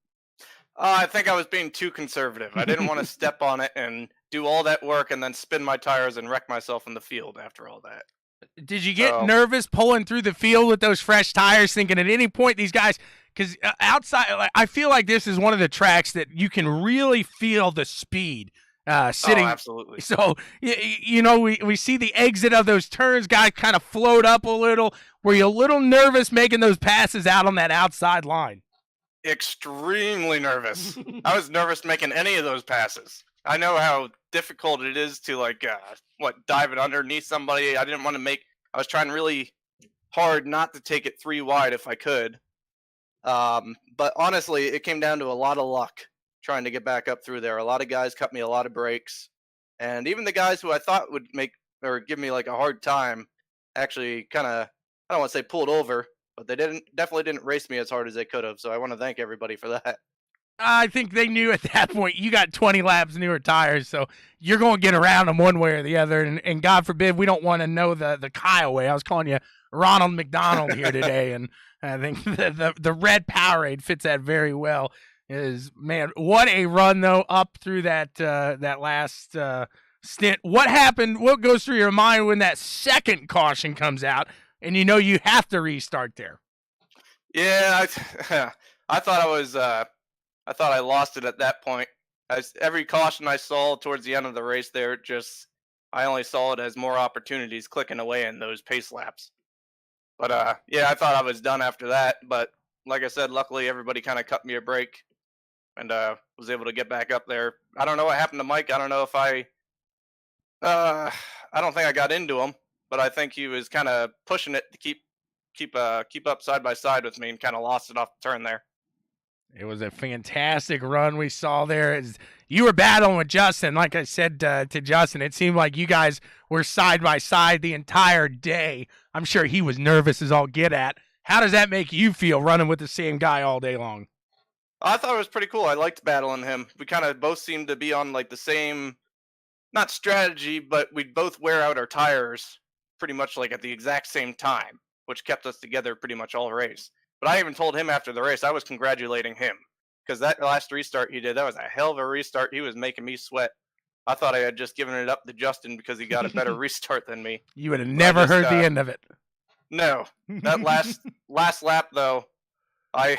I think I was being too conservative. I didn't want to step on it and do all that work and then spin my tires and wreck myself in the field after all that. Did you get nervous pulling through the field with those fresh tires, thinking at any point these guys – because outside, I feel like this is one of the tracks that you can really feel the speed sitting. Oh, absolutely. So, we see the exit of those turns, guys kind of float up a little. Were you a little nervous making those passes out on that outside line? Extremely nervous. I was nervous making any of those passes. I know how difficult it is to dive it underneath somebody. I was trying really hard not to take it 3 wide if I could. But honestly, it came down to a lot of luck trying to get back up through there. A lot of guys cut me a lot of breaks, and even the guys who I thought would make or give me like a hard time actually kind of, I don't want to say pulled over, but they definitely didn't race me as hard as they could have. So I want to thank everybody for that. I think they knew at that point you got 20 laps newer tires, so you're going to get around them one way or the other. And God forbid we don't want to know the Kyle way. I was calling you Ronald McDonald here today, and I think the red Powerade fits that very well. Man, what a run though up through that last stint. What happened? What goes through your mind when that second caution comes out and you know you have to restart there? Yeah, I thought I thought I lost it at that point. Every caution I saw towards the end of the race there, I only saw it as more opportunities clicking away in those pace laps. But yeah, I thought I was done after that. But like I said, luckily everybody kind of cut me a break, and was able to get back up there. I don't know what happened to Mike. I don't know if I don't think I got into him, but I think he was kind of pushing it to keep up side by side with me, and kind of lost it off the turn there. It was a fantastic run we saw there. As you were battling with Justin, like I said to Justin, it seemed like you guys were side by side the entire day. I'm sure he was nervous as all get at. How does that make you feel running with the same guy all day long? I thought it was pretty cool. I liked battling him. We kind of both seemed to be on like the same, not strategy, but we'd both wear out our tires pretty much like at the exact same time, which kept us together pretty much all race. But I even told him after the race, I was congratulating him, because that last restart he did, that was a hell of a restart. He was making me sweat. I thought I had just given it up to Justin because he got a better restart than me. You would have never heard the end of it. No. That last lap, though, I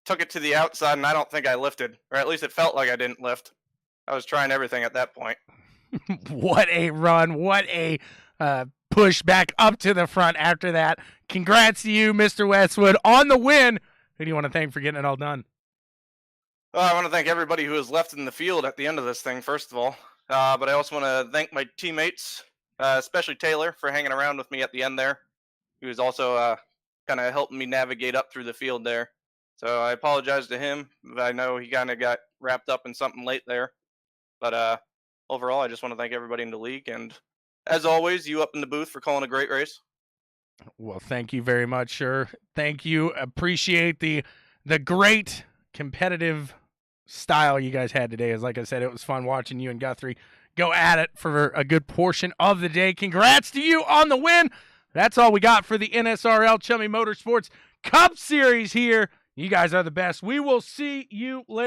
took it to the outside, and I don't think I lifted. Or at least it felt like I didn't lift. I was trying everything at that point. What a run. What a push back up to the front after that. Congrats to you, Mr. Westwood, on the win. Who do you want to thank for getting it all done? I want to thank everybody who was left in the field at the end of this thing, first of all. But I also want to thank my teammates, especially Taylor, for hanging around with me at the end there. He was also kind of helping me navigate up through the field there. So I apologize to him. I know he kind of got wrapped up in something late there. But overall, I just want to thank everybody in the league. And as always, you up in the booth for calling a great race. Well, thank you very much, sir. Thank you. Appreciate the great competitive style you guys had today. As like I said, it was fun watching you and Guthrie go at it for a good portion of the day. Congrats to you on the win. That's all we got for the NSRL Chummy Motorsports Cup Series here. You guys are the best. We will see you later.